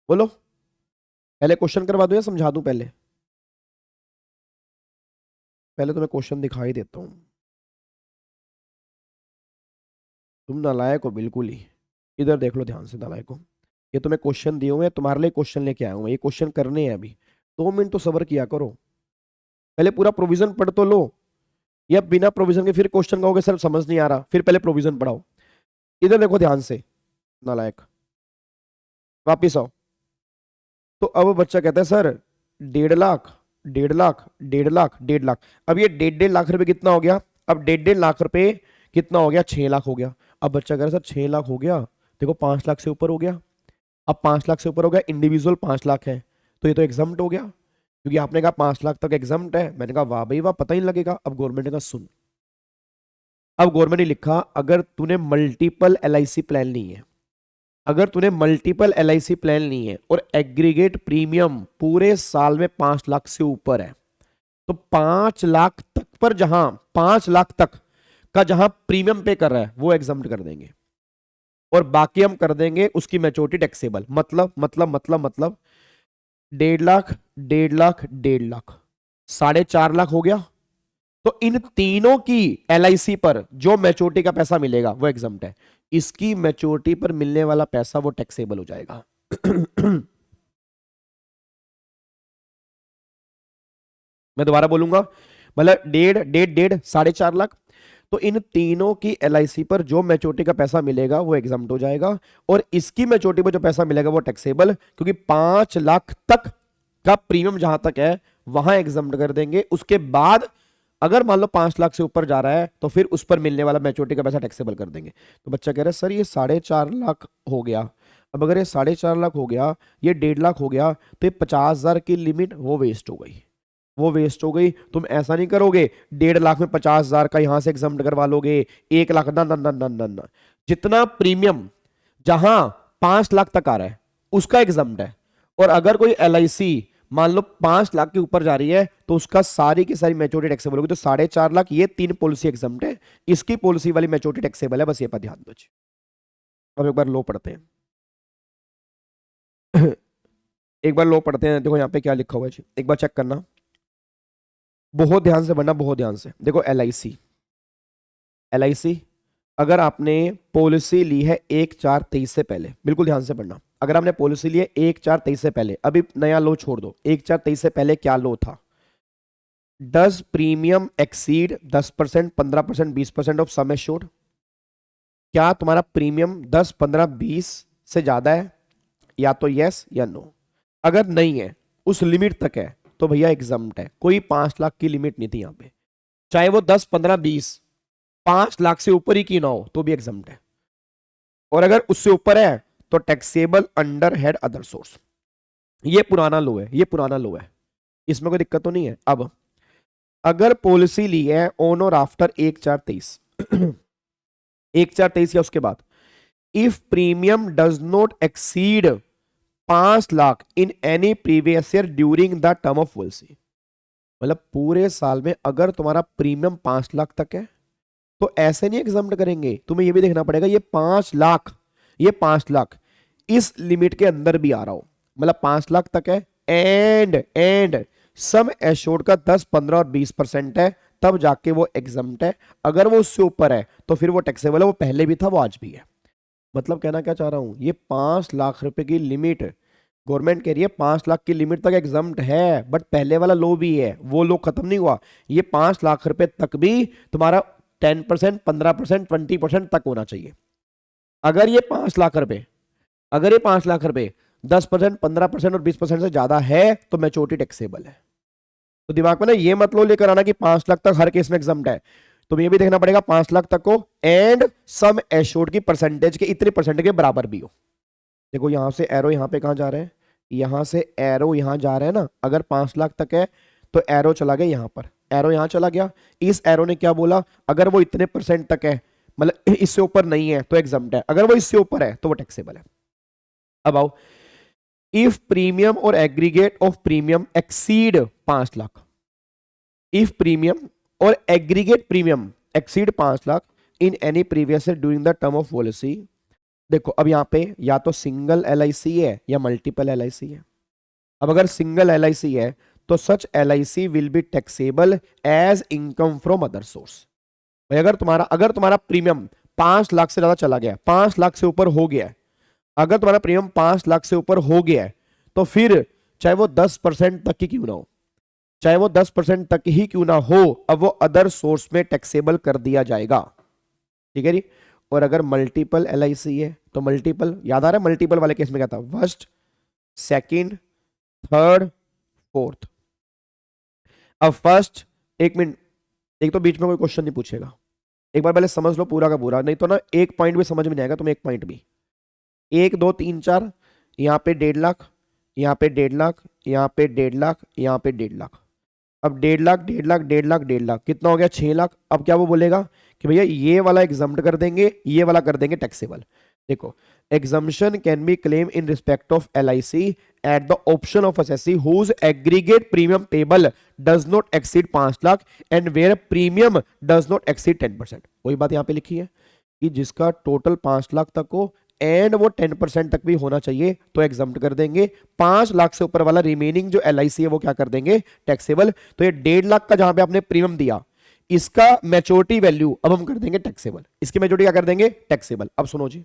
S3: बोलो पहले क्वेश्चन करवा दो या समझा दूं पहले? पहले तो मैं क्वेश्चन दिखाई देता हूं। तुम नालायक हो बिल्कुल ही, इधर देख लो ध्यान से नालायक हो। ये तुम्हें क्वेश्चन दिए हुए हैं, तुम्हारे लिए क्वेश्चन लेके आया हूं, ये क्वेश्चन करने हैं अभी। 2 मिनट तो सब्र किया करो, पहले पूरा प्रोविजन पढ़ तो लो। या बिना प्रोविजन के फिर क्वेश्चन कहोगे सर समझ नहीं आ रहा, फिर पहले प्रोविजन पढ़ाओ। इधर देखो ध्यान से नालायक, वापिस आओ। तो अब बच्चा कहता है सर 1.5 लाख, 1.5 लाख, 1.5 लाख, 1.5 लाख। अब ये 1.5 लाख रुपए कितना हो गया, अब 1.5 लाख रुपए कितना हो गया, 6 लाख हो गया। अब बच्चा कह रहा है सर 6 लाख हो गया, देखो 5 लाख से ऊपर हो गया। अब 5 लाख से ऊपर हो गया, इंडिविजुअल 5 लाख है, तो ये तो एग्जाम्प्ट हो गया, क्योंकि आपने कहा 5 लाख तक एग्जाम्प्ट है। मैंने कहा वाह भाई वाह, पता ही नहीं लगेगा। अब गवर्नमेंट ने कहा सुन, अब गवर्नमेंट ने लिखा अगर तूने मल्टीपल LIC प्लान नहीं है, अगर तूने मल्टीपल LIC प्लान नहीं है और एग्रीगेट प्रीमियम पूरे साल में 5 लाख से ऊपर है, तो 5 लाख तक पर जहां 5 लाख तक का जहां प्रीमियम पे कर रहा है वो एग्जाम्प्ट कर देंगे, और बाकी हम कर देंगे उसकी मैच्योरिटी टैक्सेबल। मतलब 1.5 लाख, 1.5 लाख, 1.5 लाख, 4.5 लाख हो गया। तो इन तीनों की LIC पर जो मैच्योरिटी का पैसा मिलेगा वो एग्जाम्प्ट है, इसकी मैच्योरिटी पर मिलने वाला पैसा वो टैक्सेबल हो जाएगा। मैं दोबारा बोलूंगा, मतलब 1.5, 4.5 लाख। तो इन तीनों की LIC पर जो मैच्योरिटी का पैसा मिलेगा वो एग्जाम्प्ट हो जाएगा, और इसकी मैच्योरिटी पर जो पैसा मिलेगा वो टैक्सेबल, क्योंकि 5 लाख तक का प्रीमियम जहां तक है वहां एग्जाम्प्ट कर देंगे। उसके बाद अगर मान लो 5 लाख से ऊपर जा रहा है तो फिर उस पर मिलने वाला मैच्योरिटी का पैसा टैक्सेबल कर देंगे। तो बच्चा कह रहा है सर ये 4.5 लाख हो गया, अब अगर ये 4.5 लाख हो गया, ये 1.5 लाख हो गया, तो ये 50,000 की लिमिट वो वेस्ट हो गई, वो वेस्ट हो गई। तुम ऐसा नहीं करोगे 1.5 लाख में 50,000 का यहां से एग्जाम्प्ट करवा लोगे, 1 लाख, ना ना ना ना ना ना। जितना प्रीमियम जहां 5 लाख तक आ रहा है उसका एग्जाम्प्ट है, और अगर कोई LIC मान लो 5 लाख के ऊपर जा रही है तो उसका सारी की सारी मैच्योरिटी टैक्सेबल होगी। तो 4.5 लाख ये 3 पॉलिसी एग्जाम्प्ट है, इसकी पॉलिसी वाली मैच्योरिटी टैक्सेबल है, बस ये पर ध्यान दो। अब एक बार लो पढ़ते हैं एक बार लो पढ़ते हैं। देखो यहाँ पे क्या लिखा हुआ है जी, एक बार चेक करना, बहुत ध्यान से पढ़ना, बहुत ध्यान से। देखो LIC अगर आपने पॉलिसी ली है 1/4/23 से पहले, बिल्कुल ध्यान से पढ़ना, अगर आपने पॉलिसी ली है 1/4/23 से पहले, अभी नया लो छोड़ दो, 1/4/23 से पहले क्या लो था, does premium exceed 10%, 15%, 20% of sum assured? क्या तुम्हारा प्रीमियम 10, 15, 20 से ज्यादा है? या तो यस या नो। अगर नहीं है, उस लिमिट तक है, तो भैया एग्जाम्प्ट है। कोई 5 लाख की लिमिट नहीं थी यहाँ पे, चाहे वो 10, 15, 20, 5 लाख से ऊपर ही की ना हो तो भी एग्जाम्प्ट है। और अगर उससे ऊपर है तो taxable under head other source. ये पुराना लो है, ये पुराना लो है, इसमें कोई दिक्कत तो नहीं है। अब अगर पॉलिसी ली है ऑन और आफ्टर 1/4/23 1/4/23 या उसके बाद, if premium does not exceed 5 lakh in any previous year during the term of policy, मतलब पूरे साल में अगर तुम्हारा प्रीमियम 5 लाख तक है तो ऐसे नहीं एग्जाम्प्ट करेंगे, तुम्हें ये भी देखना पड़ेगा ये 5 लाख, ये 5 लाख इस लिमिट के अंदर भी आ रहा हो, मतलब 5 लाख तक है एंड सम एश्योर्ड का 10, 15 और 20% है, तब जाके वो एग्जाम्प्ट है। अगर वो उससे ऊपर है तो फिर वो टैक्सेबल है, वो पहले भी था वो आज भी है। मतलब कहना क्या चाह रहा हूं, ये 5 लाख रुपए की लिमिट गवर्नमेंट कह रही है 5 लाख की लिमिट तक एग्जाम्प्ट है, बट पहले वाला लो भी है, वो लो खत्म नहीं हुआ। ये 5 लाख रुपए तक भी तुम्हारा 10%, 15%, 20% तक होना चाहिए। अगर ये 5 लाख रुपए 10%, 15% और 20% से ज्यादा है तो मैच्योरिटी टैक्सेबल है। तो दिमाग में ना ये मत लो लेकर आना कि 5 लाख तक हर केस में एग्जाम्प्ट है। तुम्हें ये भी देखना पड़ेगा 5 लाख तक को एंड सम एश्योर्ड की परसेंटेज के इतने परसेंट के बराबर भी हो। देखो यहां से एरो यहां पे कहां जा रहे हैं, यहां से एरो यहां जा रहे हैं ना। अगर 5 लाख तक है तो एरो चला गया यहां पर, एरो यहां चला गया। इस एरो ने क्या बोला, अगर वो इतने परसेंट तक है, मतलब इससे ऊपर नहीं है तो एग्जाम्प्ट है, अगर वो इससे ऊपर है तो वो टैक्सेबल है। अब आओ, इफ प्रीमियम और aggregate of premium exceed 5 lakh, if premium और aggregate premium exceed 5 lakh in any previous year during the term of policy. देखो अब यहां पे या तो सिंगल एलआईसी है या मल्टीपल एलआईसी है। अब अगर सिंगल एलआईसी है तो such LIC will be taxable as income from other source. भाई अगर तुम्हारा प्रीमियम 5 लाख से ज्यादा चला गया, 5 लाख से ऊपर हो गया है, अगर तुम्हारा प्रीमियम 5 लाख से ऊपर हो गया है तो फिर चाहे वो 10% तक ही क्यों ना हो, चाहे वो 10% तक ही क्यों ना हो, अब वो अदर सोर्स में टैक्सेबल कर दिया जाएगा। ठीक है जी। और अगर मल्टीपल एलआईसी है तो मल्टीपल, याद आ रहा है मल्टीपल वाले केस में क्या था, फर्स्ट, सेकंड, थर्ड, फोर्थ। अब फर्स्ट, एक मिनट, एक तो बीच में कोई क्वेश्चन नहीं पूछेगा, एक बार पहले समझ लो पूरा का पूरा, नहीं तो ना एक पॉइंट भी समझ में नहीं आएगा तुम्हें, एक पॉइंट भी। 1 2 3 4, यहाँ पे 1.5 लाख, यहाँ पे 1.5 लाख, यहाँ पे 1.5 लाख, यहाँ पे 1.5 लाख। अब 1.5 लाख 1.5 लाख 1.5 लाख 1.5 लाख कितना हो गया, 6 लाख। अब क्या वो बोलेगा कि भैया ये वाला एग्जाम्प्ट कर देंगे, ये वाला कर देंगे टैक्सेबल। देखो, exemption can be claim in respect of LIC at the option of assessee whose aggregate premium payable does not exceed 5 lakh and where premium does not exceed 10%। वही बात यहाँ पे लिखी है कि जिसका टोटल 5 लाख तक हो एंड वो 10% तक भी होना चाहिए तो एग्जाम्प्ट कर देंगे। 5 लाख से ऊपर वाला रिमेनिंग जो एलआईसी है वो क्या कर देंगे, टैक्सेबल। तो ये 1.5 लाख का जहां पे आपने प्रीमियम दिया, इसका मैच्योरिटी वैल्यू अब हम कर देंगे टैक्सेबल, इसकी मैच्योरिटी क्या कर देंगे, टैक्सेबल। अब सुनो जी,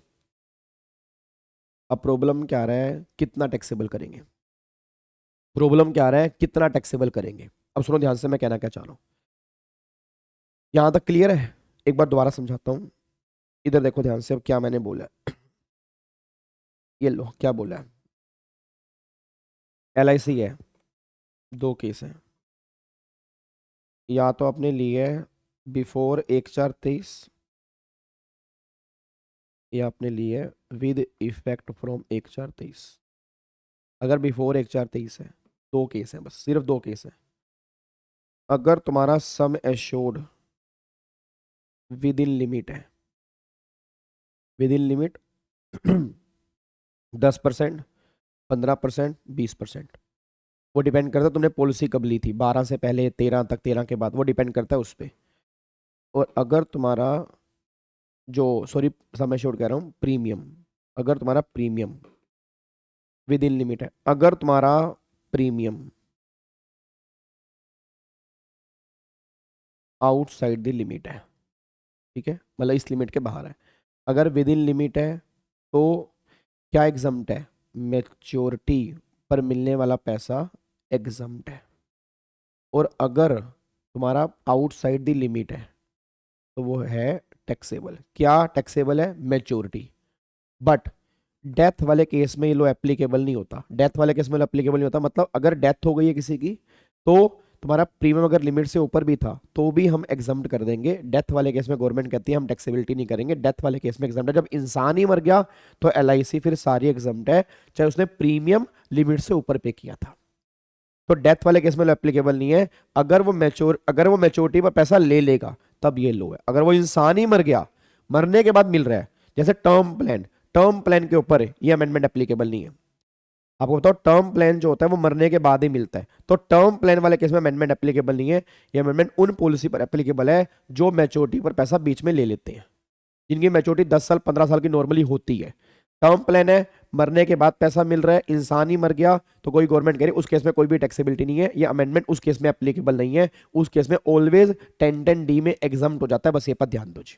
S3: अब प्रॉब्लम क्या आ रहा है, कितना टैक्सेबल करेंगे, प्रॉब्लम क्या आ रहा है, कितना टैक्सेबल करेंगे। अब सुनो ध्यान से मैं कहना क्या चाह रहा हूं, यहां तक क्लियर है, एक बार दोबारा समझाता हूं। इधर देखो ध्यान से, अब क्या मैंने बोला, ये लो क्या बोला है, एलआईसी है, 2 केस है, या तो आपने लिए बिफोर 1/4/23 या आपने लिए विद इफेक्ट फ्रॉम 1/4/23। अगर बिफोर 1/4/23 है, 2 केस है, बस सिर्फ 2 केस है। अगर तुम्हारा sum assured with in limit है, विद इन लिमिट 10%, 15%, 20%, वो डिपेंड करता है तुमने पॉलिसी कब ली थी, 12 से पहले, 13 तक, 13 के बाद, वो डिपेंड करता है उस पर। और अगर तुम्हारा जो, सॉरी सम एश्योर्ड कह रहा हूँ, प्रीमियम, अगर तुम्हारा प्रीमियम विद इन लिमिट है, अगर तुम्हारा प्रीमियम आउटसाइड द लिमिट है, ठीक है, मतलब इस लिमिट के बाहर है, अगर विद इन लिमिट है तो क्या एग्जम्प्ट है, मैच्योरिटी पर मिलने वाला पैसा एग्जम्प्ट है। और अगर तुम्हारा आउटसाइड द लिमिट है तो वो है टैक्सेबल। क्या टैक्सेबल है, मैच्योरिटी। बट डेथ वाले केस में ये लो एप्लीकेबल नहीं होता, डेथ वाले केस में एप्लीकेबल नहीं होता, मतलब अगर डेथ हो गई है किसी की तो तुम्हारा प्रीमियम अगर लिमिट से ऊपर भी था तो भी हम एग्जम्प्ट कर देंगे। डेथ वाले केस में गवर्नमेंट कहती है हम टैक्सेबिलिटी नहीं करेंगे, डेथ वाले केस में एग्जम्प्ट है। जब इंसान ही मर गया तो एलआईसी फिर सारी एग्जम्प्ट है, चाहे उसने प्रीमियम लिमिट से ऊपर पे किया था। तो डेथ वाले केस में एप्लीकेबल नहीं है। अगर वो मैच्योरिटी पर पैसा ले लेगा तब ये लो है। अगर वो इंसान ही मर गया, मरने के बाद मिल रहा है, जैसे टर्म प्लान के ऊपर ये अमेंडमेंट एप्लीकेबल नहीं है। आपको बताओ, टर्म प्लान जो होता है वो मरने के बाद ही मिलता है, तो टर्म प्लान वाले केस में अमेंडमेंट एप्लीकेबल नहीं है। ये अमेंडमेंट उन पॉलिसी पर एप्लीकेबल है जो मैच्योरिटी पर पैसा बीच में ले लेते हैं, जिनकी मैच्योरिटी 10 साल 15 साल की नॉर्मली होती है। टर्म प्लान है, मरने के बाद पैसा मिल रहा है, इंसान ही मर गया तो कोई गवर्नमेंट कह रही, उस केस में कोई भी टैक्सेबिलिटी नहीं है। ये अमेंडमेंट उस केस में एप्लीकेबल नहीं है, उस केस में ऑलवेज 10(10)(d) में एग्जम्प्ट हो जाता है। बस ये पर ध्यान दो जी।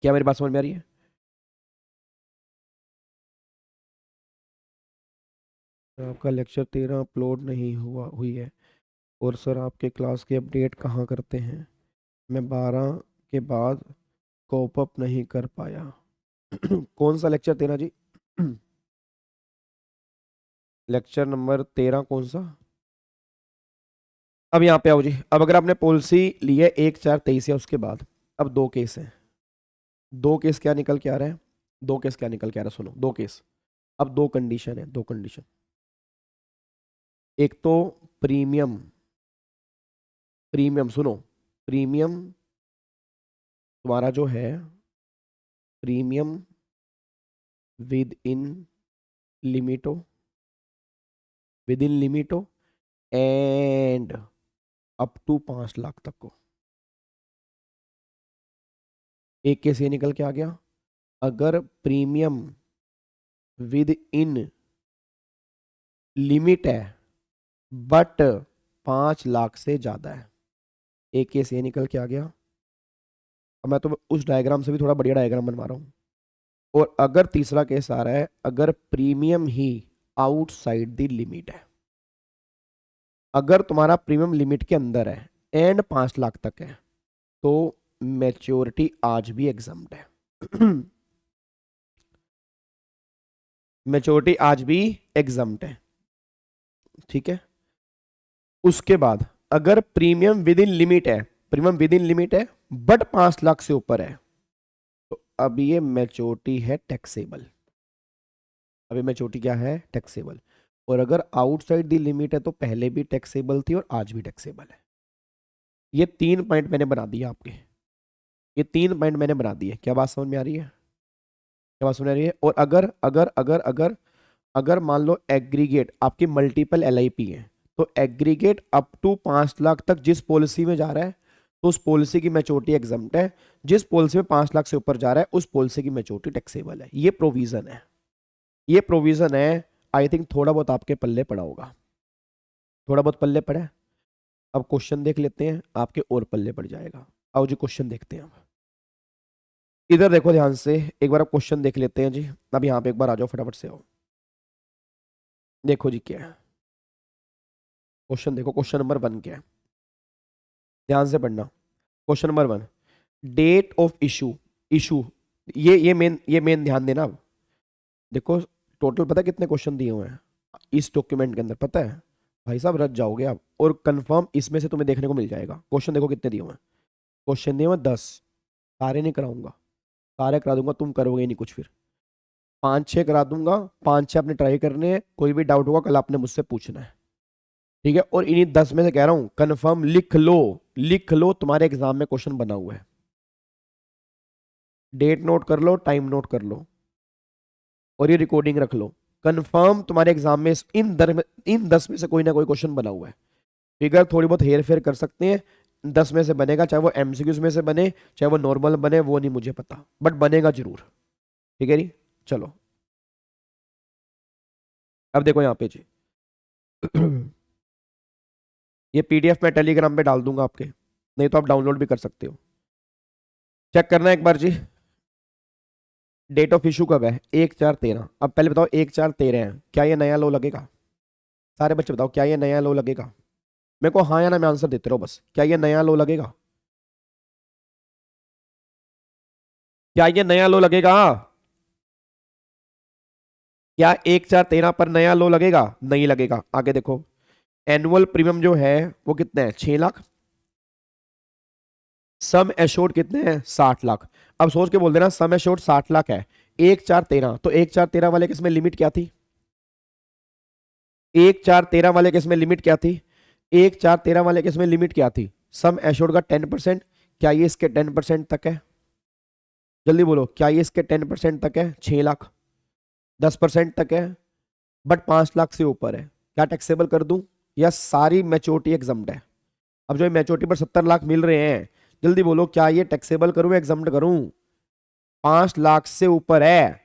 S3: क्या मेरी बात समझ में आ रही है? आपका लेक्चर 13 अपलोड नहीं हुई है, और सर आपके क्लास की अपडेट कहाँ करते हैं? मैं 12 के बाद कोप अप नहीं कर पाया। कौन सा लेक्चर 13 जी? लेक्चर नंबर 13 कौन सा? अब यहाँ पे आओ जी। अब अगर आपने पॉलिसी ली है 1/4/23 या उसके बाद, अब दो केस हैं। दो केस क्या निकल के आ रहे हैं? दो केस क्या निकल के आ रहा है? सुनो, दो केस। अब दो कंडीशन है, दो कंडीशन। एक तो प्रीमियम, प्रीमियम सुनो, प्रीमियम तुम्हारा जो है, प्रीमियम विद इन लिमिटो, विद इन लिमिटो एंड अप टू 5 लाख तक को। एक केस ये निकल के आ गया, अगर प्रीमियम विद इन लिमिट है बट 5 लाख से ज्यादा है। एक केस ये निकल के आ गया। अब मैं तो उस डायग्राम से भी थोड़ा बढ़िया डायग्राम बनवा रहा हूं। और अगर तीसरा केस आ रहा है, अगर premium he outside the limit है, अगर तुम्हारा प्रीमियम लिमिट के अंदर है एंड 5 लाख तक है, तो मैच्योरिटी आज भी एग्जम्प्ट है। मैच्योरिटी आज भी एग्जम्प्ट है, ठीक है। उसके बाद अगर प्रीमियम विद इन लिमिट है, प्रीमियम विद इन लिमिट है बट 5 लाख से ऊपर है, तो अब ये मैच्योरिटी है टैक्सेबल। अभी मैच्योरिटी क्या है? टैक्सेबल। और अगर आउटसाइड द लिमिट है तो पहले भी टैक्सेबल थी और आज भी टैक्सेबल है। ये 3 पॉइंट मैंने बना दिए आपके, ये 3 पॉइंट मैंने बना दिए। क्या बात समझ में आ रही है? क्या बात समझ में आ रही है? और अगर अगर अगर अगर अगर मान लो एग्रीगेट आपकी मल्टीपल LIP है, तो एग्रीगेट अप टू 5 लाख तक जिस पॉलिसी में जा रहा है, तो उस पॉलिसी की मैच्योरिटी एग्जम्प्ट है। जिस पॉलिसी में 5 लाख से ऊपर जा रहा है, उस पॉलिसी की मैच्योरिटी टैक्सेबल है। ये प्रोविजन है, ये प्रोविजन है। आई थिंक थोड़ा बहुत आपके पल्ले पड़ा होगा, थोड़ा बहुत पल्ले पड़ा है। अब क्वेश्चन देख लेते हैं, आपके और पल्ले पड़ जाएगा। आओ जी क्वेश्चन देखते हैं। अब इधर देखो ध्यान से, एक बार आप क्वेश्चन देख लेते हैं जी। अब यहाँ पे एक बार आ जाओ, फटाफट से आओ। देखो जी क्या है क्वेश्चन, देखो क्वेश्चन नंबर 1 क्या है, ध्यान से पढ़ना। Question number 1, date of issue, issue ये मेन ध्यान देना। अब देखो टोटल पता है कितने क्वेश्चन दिए हुए हैं इस डॉक्यूमेंट के अंदर, पता है भाई साहब? रच जाओगे आप, और कंफर्म इसमें से तुम्हें देखने को मिल जाएगा। क्वेश्चन देखो कितने दिए हुए हैं, क्वेश्चन दिए हुए 10। सारे नहीं कराऊंगा, सारे करा दूंगा, तुम करोगे ही नहीं कुछ। फिर 5-6 करा दूंगा, 5-6 आपने ट्राई करने हैं। कोई भी डाउट होगा कल आपने मुझसे पूछना है, ठीक है। और इन्हीं 10 में से कह रहा हूं कंफर्म लिख लो, लिख लो, तुम्हारे एग्जाम में क्वेश्चन बना हुआ है। डेट नोट कर लो, टाइम नोट कर लो, और ये रिकॉर्डिंग रख लो। कंफर्म तुम्हारे एग्जाम में इन 10 में से कोई ना कोई क्वेश्चन बना हुआ है। फिगर थोड़ी बहुत हेर फेर कर सकते हैं, 10 में से बनेगा, चाहे वो MCQs में से बने चाहे वो नॉर्मल बने, वो नहीं मुझे पता, बट बनेगा जरूर, ठीक है जी। चलो अब देखो यहाँ पे जी। ये PDF मैं टेलीग्राम पे डाल दूंगा आपके, नहीं तो आप डाउनलोड भी कर सकते हो। चेक करना एक बार जी, डेट ऑफ इशू कब है? 1/4/13। अब पहले बताओ 1/4/13 है, क्या ये नया लो लगेगा? सारे बच्चे बताओ, क्या ये नया लो लगेगा? मेरे को हाँ या ना में आंसर देते रहो बस। क्या ये नया लो लगेगा? क्या ये नया लो लगेगा? क्या 1/4/13 पर नया लो लगेगा? नहीं लगेगा। आगे देखो, एनुअल प्रीमियम जो है वो कितना है? 6 लाख। सम एश्योर्ड कितने हैं? 60 लाख। अब सोच के बोल देना सम एश्योर्ड 60 लाख है, 1/4/13, तो 1/4/13 वाले केस में लिमिट क्या थी? 1/4/13 वाले केस में लिमिट क्या थी? 1/4/13 वाले केस में लिमिट क्या थी? सम एश्योर्ड का 10%। क्या ये इसके 10% तक है? जल्दी बोलो, क्या ये इसके 10% तक है? 6 लाख। 10% तक है बट 5 लाख से ऊपर है, क्या टैक्सेबल कर दूं या सारी मैच्योरिटी एग्जम्प्ट है? अब जो मैच्योरिटी पर 70 लाख मिल रहे हैं, जल्दी बोलो, क्या ये टैक्सेबल करूं या एग्जम्प्ट करूं? 5 लाख से ऊपर है,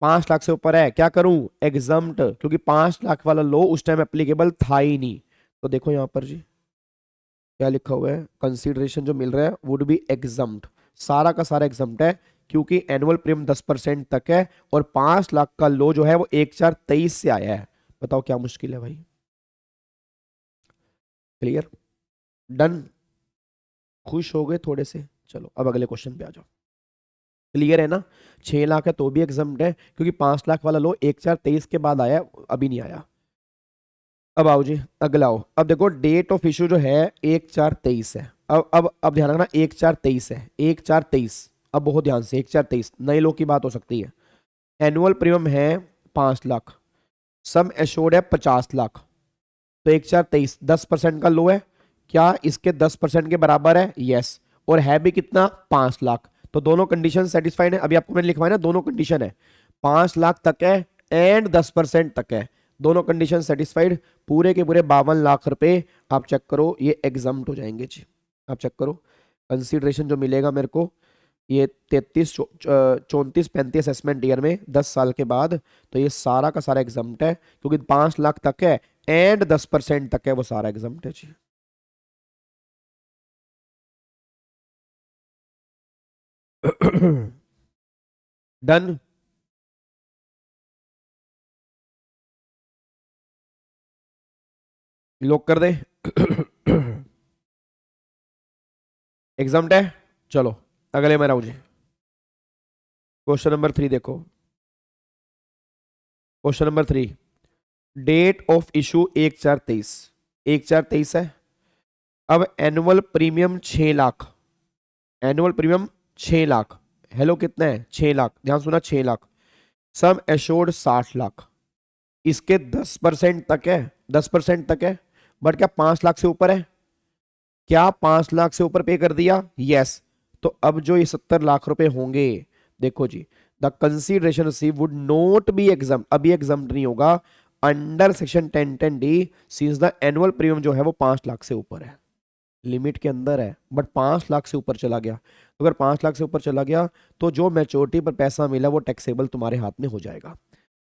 S3: 5 लाख से ऊपर है, क्या करूं? एग्जम्प्ट, क्योंकि 5 लाख वाला लो उस टाइम एप्लीकेबल था ही नहीं। तो देखो यहां पर जी क्या लिखा हुआ है, कंसीडरेशन जो मिल रहा है वुड बी एग्जम्प्ट, सारा का सारा एग्जम्प्ट है, क्योंकि एनुअल प्रीमियम 10% तक है और 5 लाख का लो जो है वो 1/4/23 से आया है। बताओ क्या मुश्किल है भाई? क्लियर? डन? खुश हो गए थोड़े से? चलो अब अगले क्वेश्चन पे आ जाओ। क्लियर है ना? 6 लाख है तो भी एग्जम्प्ट है, क्योंकि 5 लाख वाला लो 1/4/23 के बाद आया, अभी नहीं आया। अब आओ जी, अगला आओ। अब देखो डेट ऑफ इशू जो है 1/4/23 है। अब ध्यान रखना 1/4/23 है, 1/4/23। अब बहुत ध्यान से 1/4/23 नए लोग की बात हो सकती है। एनुअल प्रीमियम है 5 लाख, सम एश्योर्ड है 50 लाख। तो 1/4/23 10% का लो है, क्या इसके 10% के बराबर है? यस। और है भी कितना? 5 लाख। तो दोनों कंडीशन सेटिस्फाइड है। अभी आपको मैंने लिखवाया ना, दोनों कंडीशन है, 5 लाख तक है एंड 10% तक है, दोनों कंडीशन सेटिस्फाइड। पूरे के पूरे 52 लाख रुपए आप चेक करो, ये एग्जाम्प्ट हो जाएंगे जी। आप चेक करो कंसीडरेशन जो मिलेगा मेरे को, ये 33 34 35 असेसमेंट ईयर में 10 साल के बाद, तो ये सारा का सारा एग्जाम्प्ट है, क्योंकि 5 लाख तक है एंड 10% तक है, वो सारा एग्जाम्प्ट है जी। डन। लॉक कर दे। एग्जाम्प्ट है। चलो अगले में राहु जी, क्वेश्चन नंबर 3 देखो। Question number 3, date of issue 1/4/23, 1/4/23 है। अब annual premium 6 lakh, annual premium 6 lakh. Hello कितना है? 6 लाख, ध्यान सुना, 6 लाख। Sum assured 60 lakh. इसके 10% तक है, 10% तक है, बट क्या 5 लाख से ऊपर है? क्या 5 लाख से ऊपर पे कर दिया? यस। तो अब जो ये 70 लाख रुपए होंगे, देखो जी, the consideration receive would not be exam, अभी एग्जाम नहीं होगा under section 1010D, since the annual premium जो है वो 5 लाख से ऊपर है, लिमिट के अंदर है, बट 5 लाख से ऊपर चला गया। तो अगर 5 लाख से ऊपर चला गया तो जो मैच्योरिटी पर पैसा मिला वो टैक्सेबल तुम्हारे हाथ में हो जाएगा।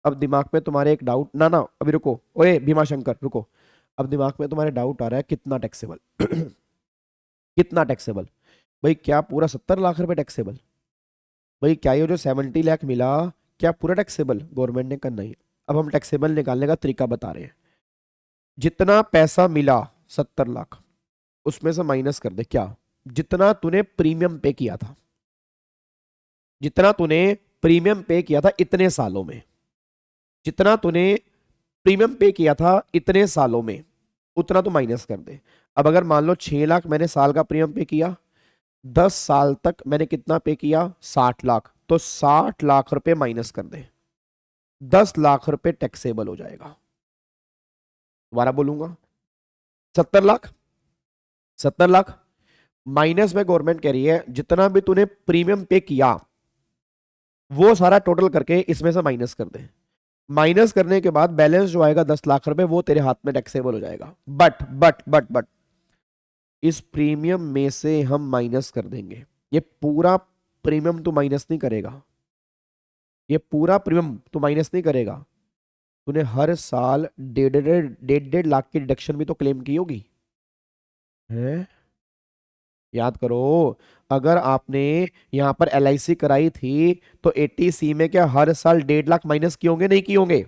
S3: अब दिमाग में तुम्हारे एक डाउट, ना ना अभी रुको, ओए भीमा शंकर रुको। अब दिमाग में तुम्हारे डाउट आ रहा है कितना टैक्सेबल? कितना टैक्सेबल? भाई क्या पूरा 70 लाख रुपए टैक्सेबल? भाई क्या ये जो 70 लाख मिला, क्या पूरा टैक्सेबल? गवर्नमेंट ने कहा नहीं। अब हम टैक्सेबल निकालने का तरीका बता रहे हैं। जितना पैसा मिला 70 लाख, उसमें से माइनस कर दे, क्या जितना तूने प्रीमियम पे किया था, जितना तूने प्रीमियम पे किया था इतने सालों में, जितना तूने प्रीमियम पे किया था इतने सालों में, उतना तो माइनस कर दे। अब अगर मान लो 6 लाख मैंने साल का प्रीमियम पे किया, 10 साल तक मैंने कितना पे किया? 60 लाख। तो 60 लाख रुपए माइनस कर दे, 10 लाख रुपए टैक्सेबल हो जाएगा। दोबारा बोलूंगा, 70 लाख, 70 लाख माइनस में गवर्नमेंट कह रही है जितना भी तूने प्रीमियम पे किया वो सारा टोटल करके इसमें से माइनस कर दे। माइनस करने के बाद बैलेंस जो आएगा 10 लाख रुपए, वो तेरे हाथ में टैक्सेबल हो जाएगा। बट इस प्रीमियम में से हम माइनस कर देंगे, ये पूरा प्रीमियम तो माइनस नहीं करेगा, ये पूरा प्रीमियम तो माइनस नहीं करेगा। तूने हर साल 1.5 लाख की डिडक्शन भी तो क्लेम की होगी, है? याद करो, अगर आपने यहां पर LIC कराई थी तो 80C में क्या हर साल 1.5 लाख माइनस किए होंगे? नहीं किए होंगे?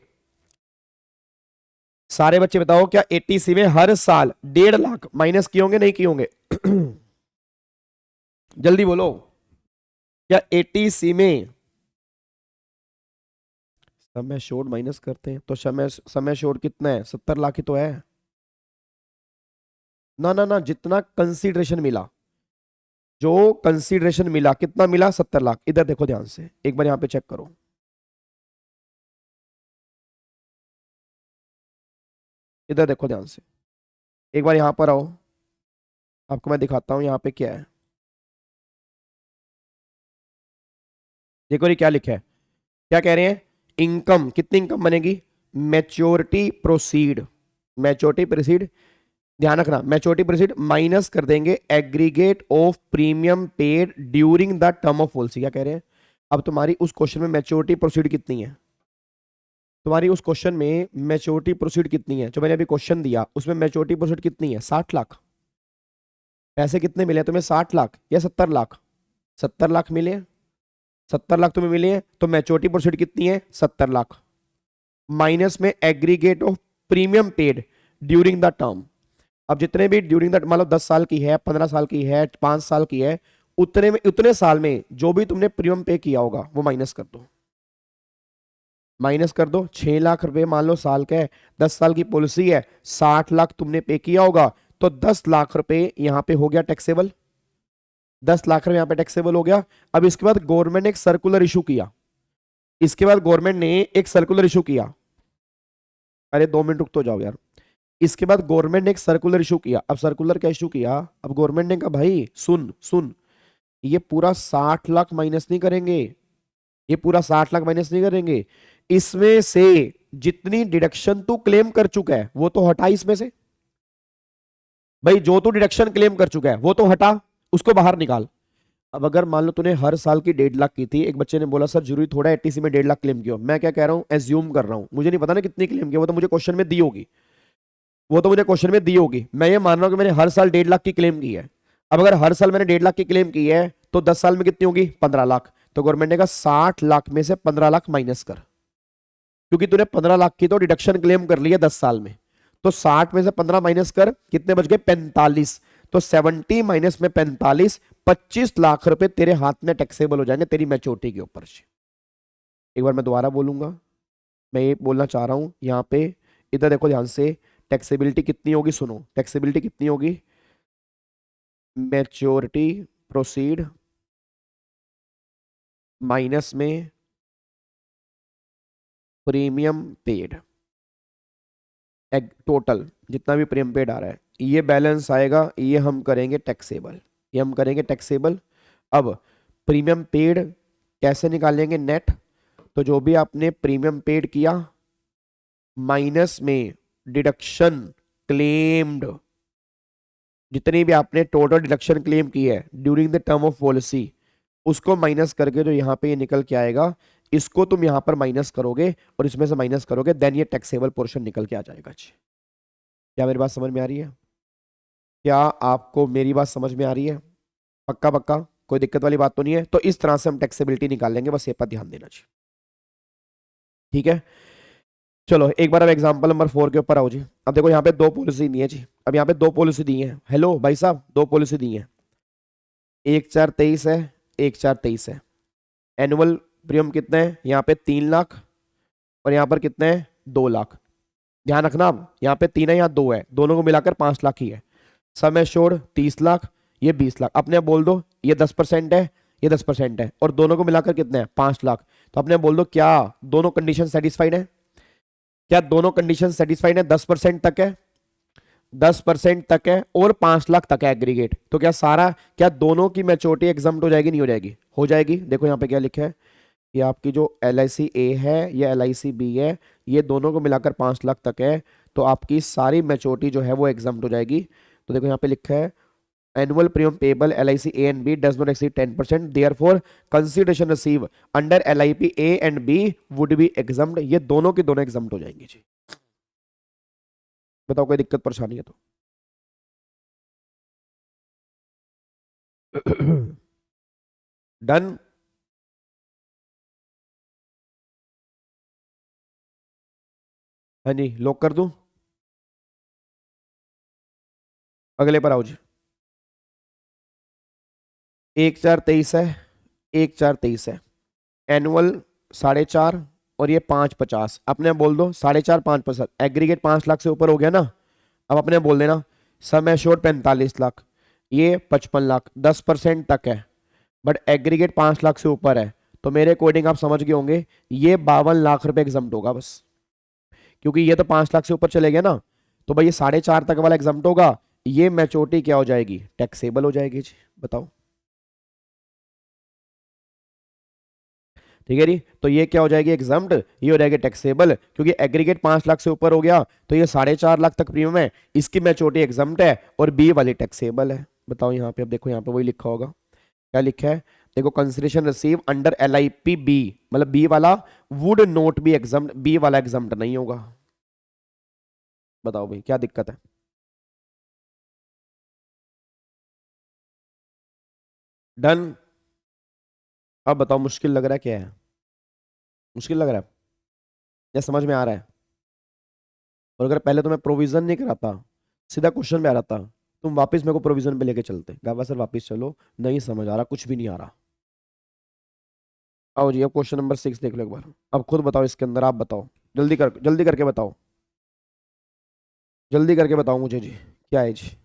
S3: सारे बच्चे बताओ, क्या 80C में हर साल 1.5 लाख माइनस किए होंगे? नहीं किए होंगे? जल्दी बोलो, क्या 80C में समय शोर माइनस करते हैं तो समय शोर कितना है? 70 लाख ही तो है ना। ना ना, जितना कंसीडरेशन मिला, जो कंसीडरेशन मिला कितना मिला? 70 लाख। इधर देखो ध्यान से, एक बार यहां पे चेक करो, इधर देखो ध्यान से, एक बार यहां पर आओ, आपको मैं दिखाता हूं यहां पे क्या है। देखो ये क्या लिखा है, क्या कह रहे हैं? इनकम, कितनी इनकम बनेगी? मैच्योरिटी प्रोसीड, मैच्योरिटी प्रोसीड, ध्यान रखना, मैच्योरिटी प्रोसीड माइनस कर देंगे aggregate of premium paid during the term of policy. क्या कह रहे हैं? अब तुम्हारी उस क्वेश्चन में मैच्योरिटी प्रोसीड कितनी है? तुम्हारी उस क्वेश्चन में मैच्योरिटी प्रोसीड कितनी है? जो मैंने अभी क्वेश्चन दिया उसमें मैच्योरिटी प्रोसीड कितनी है? 60 लाख। पैसे कितने मिले तुम्हें? 60 लाख या 70 लाख? 70 लाख मिले, 70 लाख तुम्हें मिले हैं, तो मैच्योरिटी प्रोसीड कितनी है? 70 लाख माइनस में aggregate of premium paid during the term. अब जितने भी ड्यूरिंग द, मतलब 10 साल की है, 15 साल की है, 5 साल की है, उतने में, उतने साल में जो भी तुमने प्रीमियम पे किया होगा वो माइनस कर दो। माइनस कर दो। 6 लाख रुपए मान लो साल का है, 10 साल की पॉलिसी है, 60 लाख तुमने पे किया होगा, तो 10 लाख रुपए यहां पे हो गया टैक्सेबल। 10 लाख रुपए यहां पे टैक्सेबल हो गया। अब इसके बाद गवर्नमेंट ने एक सर्कुलर इशू किया, इसके बाद गवर्नमेंट ने एक सर्कुलर इशू किया। अरे 2 मिनट रुक तो जाओ यार। इसके बाद गवर्नमेंट ने एक सर्कुलर इशू किया। अब सर्कुलर क्या इशू किया? अब गवर्नमेंट ने कहा भाई सुन सुन, ये पूरा 60 लाख माइनस नहीं करेंगे, ये पूरा 60 लाख माइनस नहीं करेंगे, इसमें से जितनी डिडक्शन तू क्लेम कर चुका है वो तो हटा इसमें से। भाई जो तू डिडक्शन क्लेम कर चुका है वो तो हटा, उसको बाहर निकाल। अब अगर मान लो तूने हर साल की 1.5 लाख की थी, एक बच्चे ने बोला सर जरूरी थोड़ा एटीसी में 1.5 लाख क्लेम किया, मैं क्या कह रहा हूं, एज्यूम कर रहा हूं, मुझे नहीं पता ना कितनी क्लेम किया, वो तो मुझे क्वेश्चन में दी होगी, वो तो मुझे क्वेश्चन में दी होगी। मैं ये मान रहा हूं कि मैंने हर साल 1.5 लाख की क्लेम की है। अब अगर हर साल मैंने 1.5 लाख की क्लेम की है तो 10 साल में कितनी होगी? 15 लाख। तो गवर्नमेंट ने कहा 60 लाख में से 15 लाख माइनस कर, क्योंकि तूने 15 लाख की तो डिडक्शन क्लेम कर ली है 10 साल में। तो 60 में से 15 माइनस कर, कितने बच गए? 45। तो 70 माइनस में 45, 25 लाख रुपए तेरे हाथ में टैक्सेबल हो जाएंगे तेरी मैच्योरिटी के ऊपर से। एक बार मैं दोबारा बोलूंगा, मैं ये बोलना चाह रहा हूं यहां पे, इधर देखो ध्यान से, टैक्सेबिलिटी कितनी होगी? सुनो, टैक्सेबिलिटी कितनी होगी? मैच्योरिटी प्रोसीड माइनस में प्रीमियम पेड, टोटल जितना भी प्रीमियम पेड आ रहा है ये बैलेंस आएगा, ये हम करेंगे टैक्सेबल, ये हम करेंगे टैक्सेबल। अब प्रीमियम पेड कैसे निकालेंगे? नेट, तो जो भी आपने प्रीमियम पेड किया माइनस में डिडक्शन क्लेम्ड, जितनी भी आपने टोटल डिडक्शन क्लेम की है during the term of policy, उसको माइनस करके जो यहाँ पे ये निकल के आएगा, इसको तुम यहाँ पर माइनस करोगे और इसमें से माइनस करोगे, देन ये टैक्सेबल पोर्शन निकल के आ जाएगा। क्या मेरी बात समझ में आ रही है? क्या आपको मेरी बात समझ में आ रही है? पक्का पक्का, कोई दिक्कत वाली बात तो नहीं है? तो इस तरह से हम टैक्सेबिलिटी निकाल लेंगे, बस ये पर ध्यान देना चाहिए। ठीक है, चलो एक बार अब एग्जांपल नंबर 4 के ऊपर आओ जी। अब देखो यहाँ पे 2 पॉलिसी दी है जी, अब यहाँ पे 2 पॉलिसी दी है। हेलो भाई साहब, 2 पॉलिसी दी है, 1/4/23 है, 1/4/23 है। एनुअल प्रीमियम कितना है? यहाँ पे 3 लाख और यहाँ पर कितना है? 2 लाख। ध्यान रखना, अब यहाँ पे 3 है, यहाँ 2 है, दोनों को मिलाकर 5 लाख ही है। सम एश्योर्ड 30 लाख, ये 20 लाख। अपने आप बोल दो ये 10% है, ये 10% है, और दोनों को मिलाकर कितना है? 5 लाख। तो अपने आप बोल दो क्या दोनों कंडीशन सेटिस्फाइड है? क्या दोनों कंडीशन सेटिस्फाइड है? 10% तक है, 10% तक है और 5 लाख तक है एग्रीगेट। तो क्या सारा, क्या दोनों की मैच्योरिटी एग्जम्प्ट हो जाएगी? नहीं हो जाएगी? हो जाएगी। देखो यहाँ पे क्या लिखा है, ये आपकी जो LIC A है या LIC B है, ये दोनों को मिलाकर 5 लाख तक है, तो आपकी सारी मैच्योरिटी जो है वो एग्जम्प्ट हो जाएगी। तो देखो यहाँ पे लिखा है annual premium payable LIC A and B does not exceed 10%, therefore consideration receive under LIP A and B would be exempt। ये दोनों की दोनों एग्जम्प्ट हो जाएंगे जी। बताओ कोई दिक्कत परेशानी है तो? डन। हाँ जी, लॉक कर दूं? अगले पर आओ जी। 1/4/23 है, 1/4/23 है। एनुअल 4.5 और ये 5.50। अपने बोल दो 4.5 5%, एग्रीगेट 5 लाख से ऊपर हो गया ना। अब अपने बोल देना सम एश्योर्ड 45 लाख, ये 55 लाख, 10% तक है, बट एग्रीगेट 5 लाख से ऊपर है। तो मेरे अकॉर्डिंग आप समझ गए होंगे ये 52 लाख रुपए एग्जम्प्ट होगा बस, क्योंकि ये तो 5 लाख से ऊपर चले गए ना। तो भाई ये 4.5 तक वाला एग्जम्प्ट होगा, ये मैच्योरिटी क्या हो जाएगी? टैक्सेबल हो जाएगी जी। बताओ, ठीक है जी। तो ये क्या हो जाएगी? एग्जम्प्ट, ये हो जाएगी टैक्सेबल, क्योंकि एग्रीगेट 5 लाख से ऊपर हो गया, तो ये 4.5 लाख तक प्रीमियम है, इसकी मैच्योरिटी एग्जम्प्ट है और बी वाली टैक्सेबल है। बताओ यहाँ पे, अब देखो यहाँ पे वही लिखा होगा, क्या लिखा है? देखो consideration receive under LIP B, मतलब बी वाला would not be exempt, B वाला एग्जम्प्ट नहीं होगा। बताओ भाई क्या दिक्कत है? डन। अब बताओ मुश्किल लग रहा है क्या है? मुश्किल लग रहा है या समझ में आ रहा है? और अगर पहले तो मैं प्रोविजन नहीं कराता, सीधा क्वेश्चन पे आ रहा था, तुम वापस मेरे को प्रोविजन पे लेके चलते, गावा सर वापस चलो, नहीं समझ आ रहा, कुछ भी नहीं आ रहा। आओ जी, अब क्वेश्चन नंबर 6 देख लो एक बार। अब खुद बताओ, इसके अंदर आप बताओ, जल्दी करके बताओ, जल्दी करके बताओ मुझे जी, क्या है जी।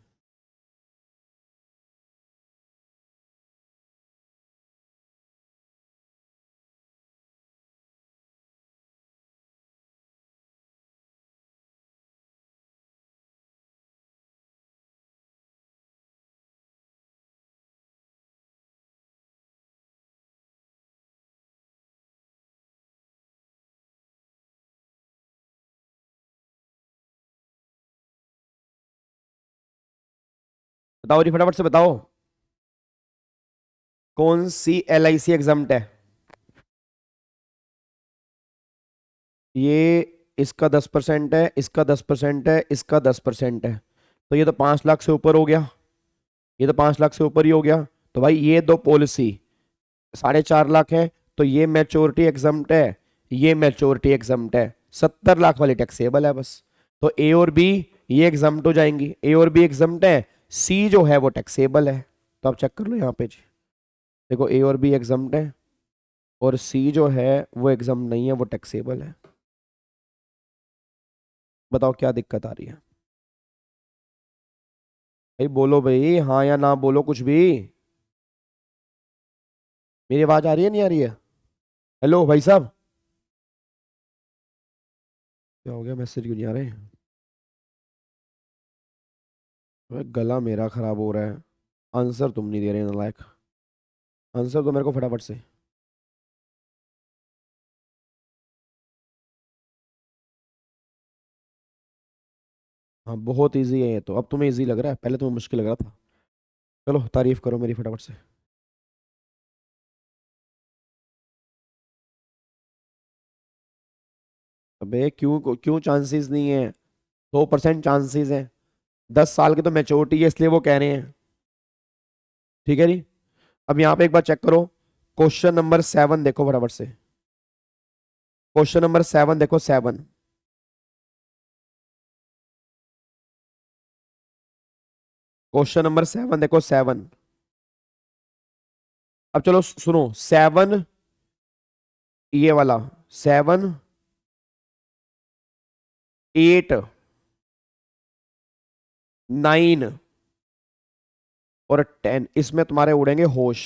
S3: बताओ जी, फटाफट से बताओ, कौन C L I C exempt है? ये इसका 10% है, इसका 10% है, इसका 10% है, तो ये तो 5 लाख से ऊपर हो गया, ये तो 5 लाख से ऊपर ही हो गया। तो भाई ये दो पॉलिसी 4.5 लाख है, तो ये मैच्योरिटी एग्जाम्ट है, ये मैच्योरिटी एग्जाम्ट है, 70 लाख वाली टैक्सेबल है बस। तो ए और बी ये एग्जाम्ट हो जाएंगी, ए और बी एग्जाम्ट है, सी जो है वो टैक्सेबल है। तो आप चेक कर लो यहाँ पे जी, देखो ए और बी एग्जाम्ट है और सी जो है वो एग्जाम्ट नहीं है, वो टैक्सेबल है। बताओ क्या दिक्कत आ रही है? भाई बोलो भाई, हाँ या ना बोलो कुछ भी। मेरी आवाज आ रही है नहीं आ रही है? हेलो भाई साहब, क्या हो गया, मैसेज क्यों नहीं आ रहे? अबे गला मेरा खराब हो रहा है, आंसर तुम नहीं दे रहे नालायक, आंसर दो मेरे को फटाफट से। हाँ बहुत इजी है ये तो, अब तुम्हें इजी लग रहा है, पहले तुम्हें मुश्किल लग रहा था। चलो तारीफ करो मेरी फटाफट से। अबे क्यों क्यों चांसेस नहीं है? 100% चांसेस हैं, 10 साल की तो मैच्योरिटी है, इसलिए वो कह रहे हैं। ठीक है जी। अब यहाँ पे एक बार चेक करो, क्वेश्चन नंबर 7 देखो फटाफट से, क्वेश्चन नंबर 7 देखो, 7, क्वेश्चन नंबर 7 देखो, 7। अब चलो सुनो, 7 ये वाला, 7, 8, 9 और 10, इसमें तुम्हारे उड़ेंगे होश,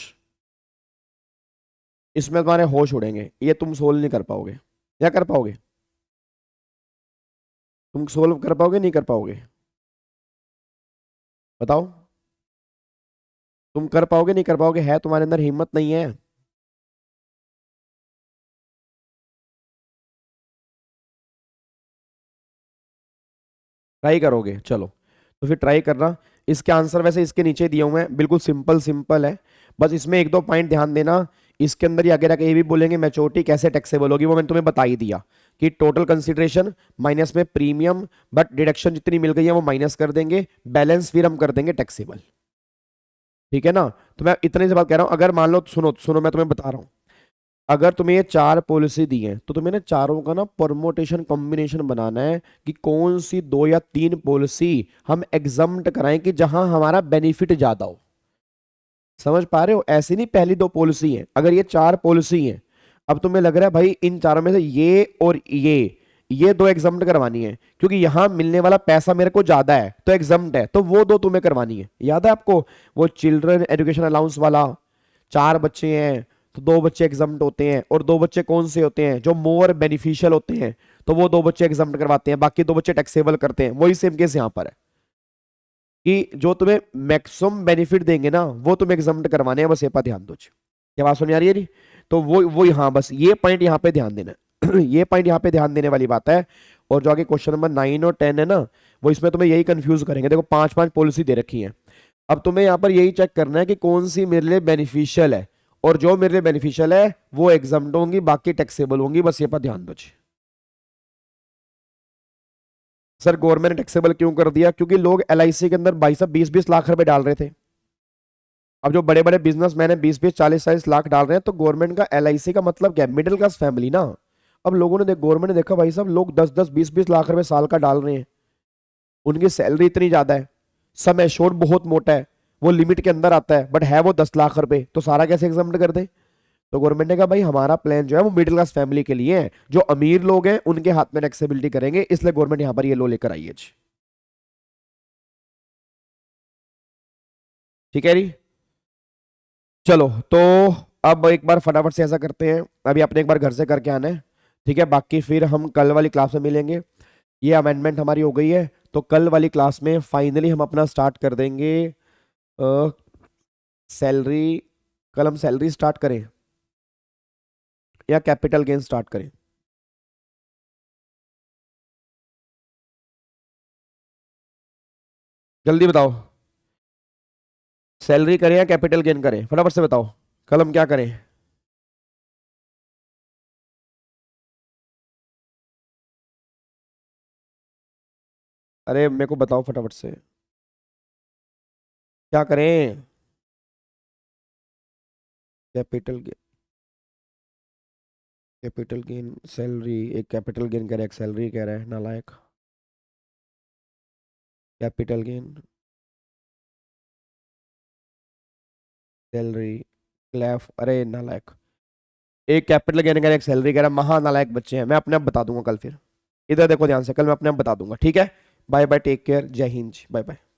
S3: इसमें तुम्हारे होश उड़ेंगे, ये तुम सोल्व नहीं कर पाओगे। क्या कर पाओगे? तुम सोल्व कर पाओगे नहीं कर पाओगे? बताओ, तुम कर पाओगे नहीं कर पाओगे? है तुम्हारे अंदर हिम्मत नहीं है? ट्राई करोगे? चलो तो फिर ट्राई करना। इसके आंसर वैसे इसके नीचे दिए हुए हैं, बिल्कुल सिंपल सिंपल है, बस इसमें एक दो पॉइंट ध्यान देना। इसके अंदर ही आगे जाके ये भी बोलेंगे मैच्योरिटी कैसे टैक्सेबल होगी, वो मैंने तुम्हें बता ही दिया कि टोटल कंसिडरेशन माइनस में प्रीमियम, बट डिडक्शन जितनी मिल गई है वो माइनस कर देंगे, बैलेंस फिर हम कर देंगे टैक्सेबल। ठीक है ना? तो मैं इतने से बात कह रहा हूं, अगर मान लो, सुनो सुनो मैं तुम्हें बता रहा हूं, अगर तुम्हें ये 4 पॉलिसी दी है तो तुम्हें ना चारों का ना परमोटेशन कॉम्बिनेशन बनाना है कि कौन सी 2 या 3 पॉलिसी हम एग्जम्प्ट कराएं कि जहां हमारा बेनिफिट ज्यादा हो। समझ पा रहे हो? ऐसी नहीं पहली 2 पॉलिसी है, अगर ये 4 पॉलिसी है, अब तुम्हें लग रहा है भाई इन चारों में से ये और ये 2 एग्जम्प्ट करवानी है क्योंकि यहां मिलने वाला पैसा मेरे को ज्यादा है तो एग्जम्प्ट है, तो वो 2 तुम्हें करवानी है। याद है आपको वो चिल्ड्रन एजुकेशन अलाउंस वाला? 4 बच्चे हैं तो 2 बच्चे एग्जम्प्ट होते हैं, और 2 बच्चे कौन से होते हैं जो मोर बेनिफिशियल होते हैं, तो वो 2 बच्चे एग्जम्प्ट करवाते हैं, बाकी 2 बच्चे टैक्सेबल करते हैं। वही सेम केस यहां पर है कि जो तुम्हें मैक्सिमम बेनिफिट देंगे ना वो तुम्हें एग्जम्प्ट करवाने हैं, बस ये पर ध्यान दो। क्या बात सुन आ रही है जी? तो वो यहाँ बस ये पॉइंट यहाँ पे ध्यान देना है। ये पॉइंट यहाँ पे ध्यान देने वाली बात है। और जो आगे क्वेश्चन नंबर 9 और 10 है ना, वो इसमें तुम्हें यही कंफ्यूज करेंगे। देखो 5 5 पॉलिसी दे रखी है, अब तुम्हें यहाँ पर यही चेक करना है कि कौन सी मेरे लिए बेनिफिशियल है, और जो मेरे लिए बेनिफिशियल है वो एग्जम्प्ट होंगी, बाकी टैक्सेबल होंगी, बस ये पर ध्यान दो जी। सर गवर्नमेंट ने टैक्सेबल क्यों कर दिया? क्योंकि लोग एलआईसी के अंदर भाई साहब 20 20 लाख रुपए डाल रहे थे। अब जो बड़े बड़े बिजनेसमैन है 20 20 40 40 लाख डाल रहे हैं, तो गवर्नमेंट का एलआईसी का मतलब क्या है? मिडिल क्लास फैमिली ना। अब लोगों ने गवर्नमेंट ने देखा भाई साहब लोग 10 10 20 20 लाख रुपए साल का डाल रहे हैं, उनकी सैलरी इतनी ज्यादा है, सम एश्योर्ड बहुत मोटा है, वो लिमिट के अंदर आता है, बट है वो 10 लाख रुपए, तो सारा कैसे एग्जाम्प्ट कर दे? तो गवर्नमेंट ने कहा भाई हमारा प्लान जो है वो मिडिल क्लास फैमिली के लिए है, जो अमीर लोग हैं उनके हाथ में टैक्सेबिलिटी करेंगे, इसलिए गवर्नमेंट यहां पर ये लो लेकर आई है जी। ठीक है जी। चलो तो अब एक बार फटाफट से ऐसा करते हैं, अभी आपने एक बार घर से करके आना है, ठीक है, बाकी फिर हम कल वाली क्लास में मिलेंगे। ये अमेंडमेंट हमारी हो गई है, तो कल वाली क्लास में फाइनली हम अपना स्टार्ट कर देंगे सैलरी। कल हम सैलरी स्टार्ट करें या कैपिटल गेन स्टार्ट करें? जल्दी बताओ, सैलरी करें या कैपिटल गेन करें, फटाफट से बताओ, कल हम क्या करें? अरे मेरे को बताओ फटाफट से, क्या करें? Capital gain, capital gain salary, एक कैपिटल गेन कह रहा है एक सैलरी कह रहा है, नालायक। कैपिटल गेन सैलरी क्लैफ, अरे नालायक, एक कैपिटल गेन कह रहा है एक सैलरी कह रहा है, महा नालायक बच्चे हैं। मैं अपने आप बता दूंगा कल, फिर इधर देखो ध्यान से, कल मैं अपने आप बता दूंगा, ठीक है। बाय बाय, टेक केयर, जय हिंद, बाय बाय।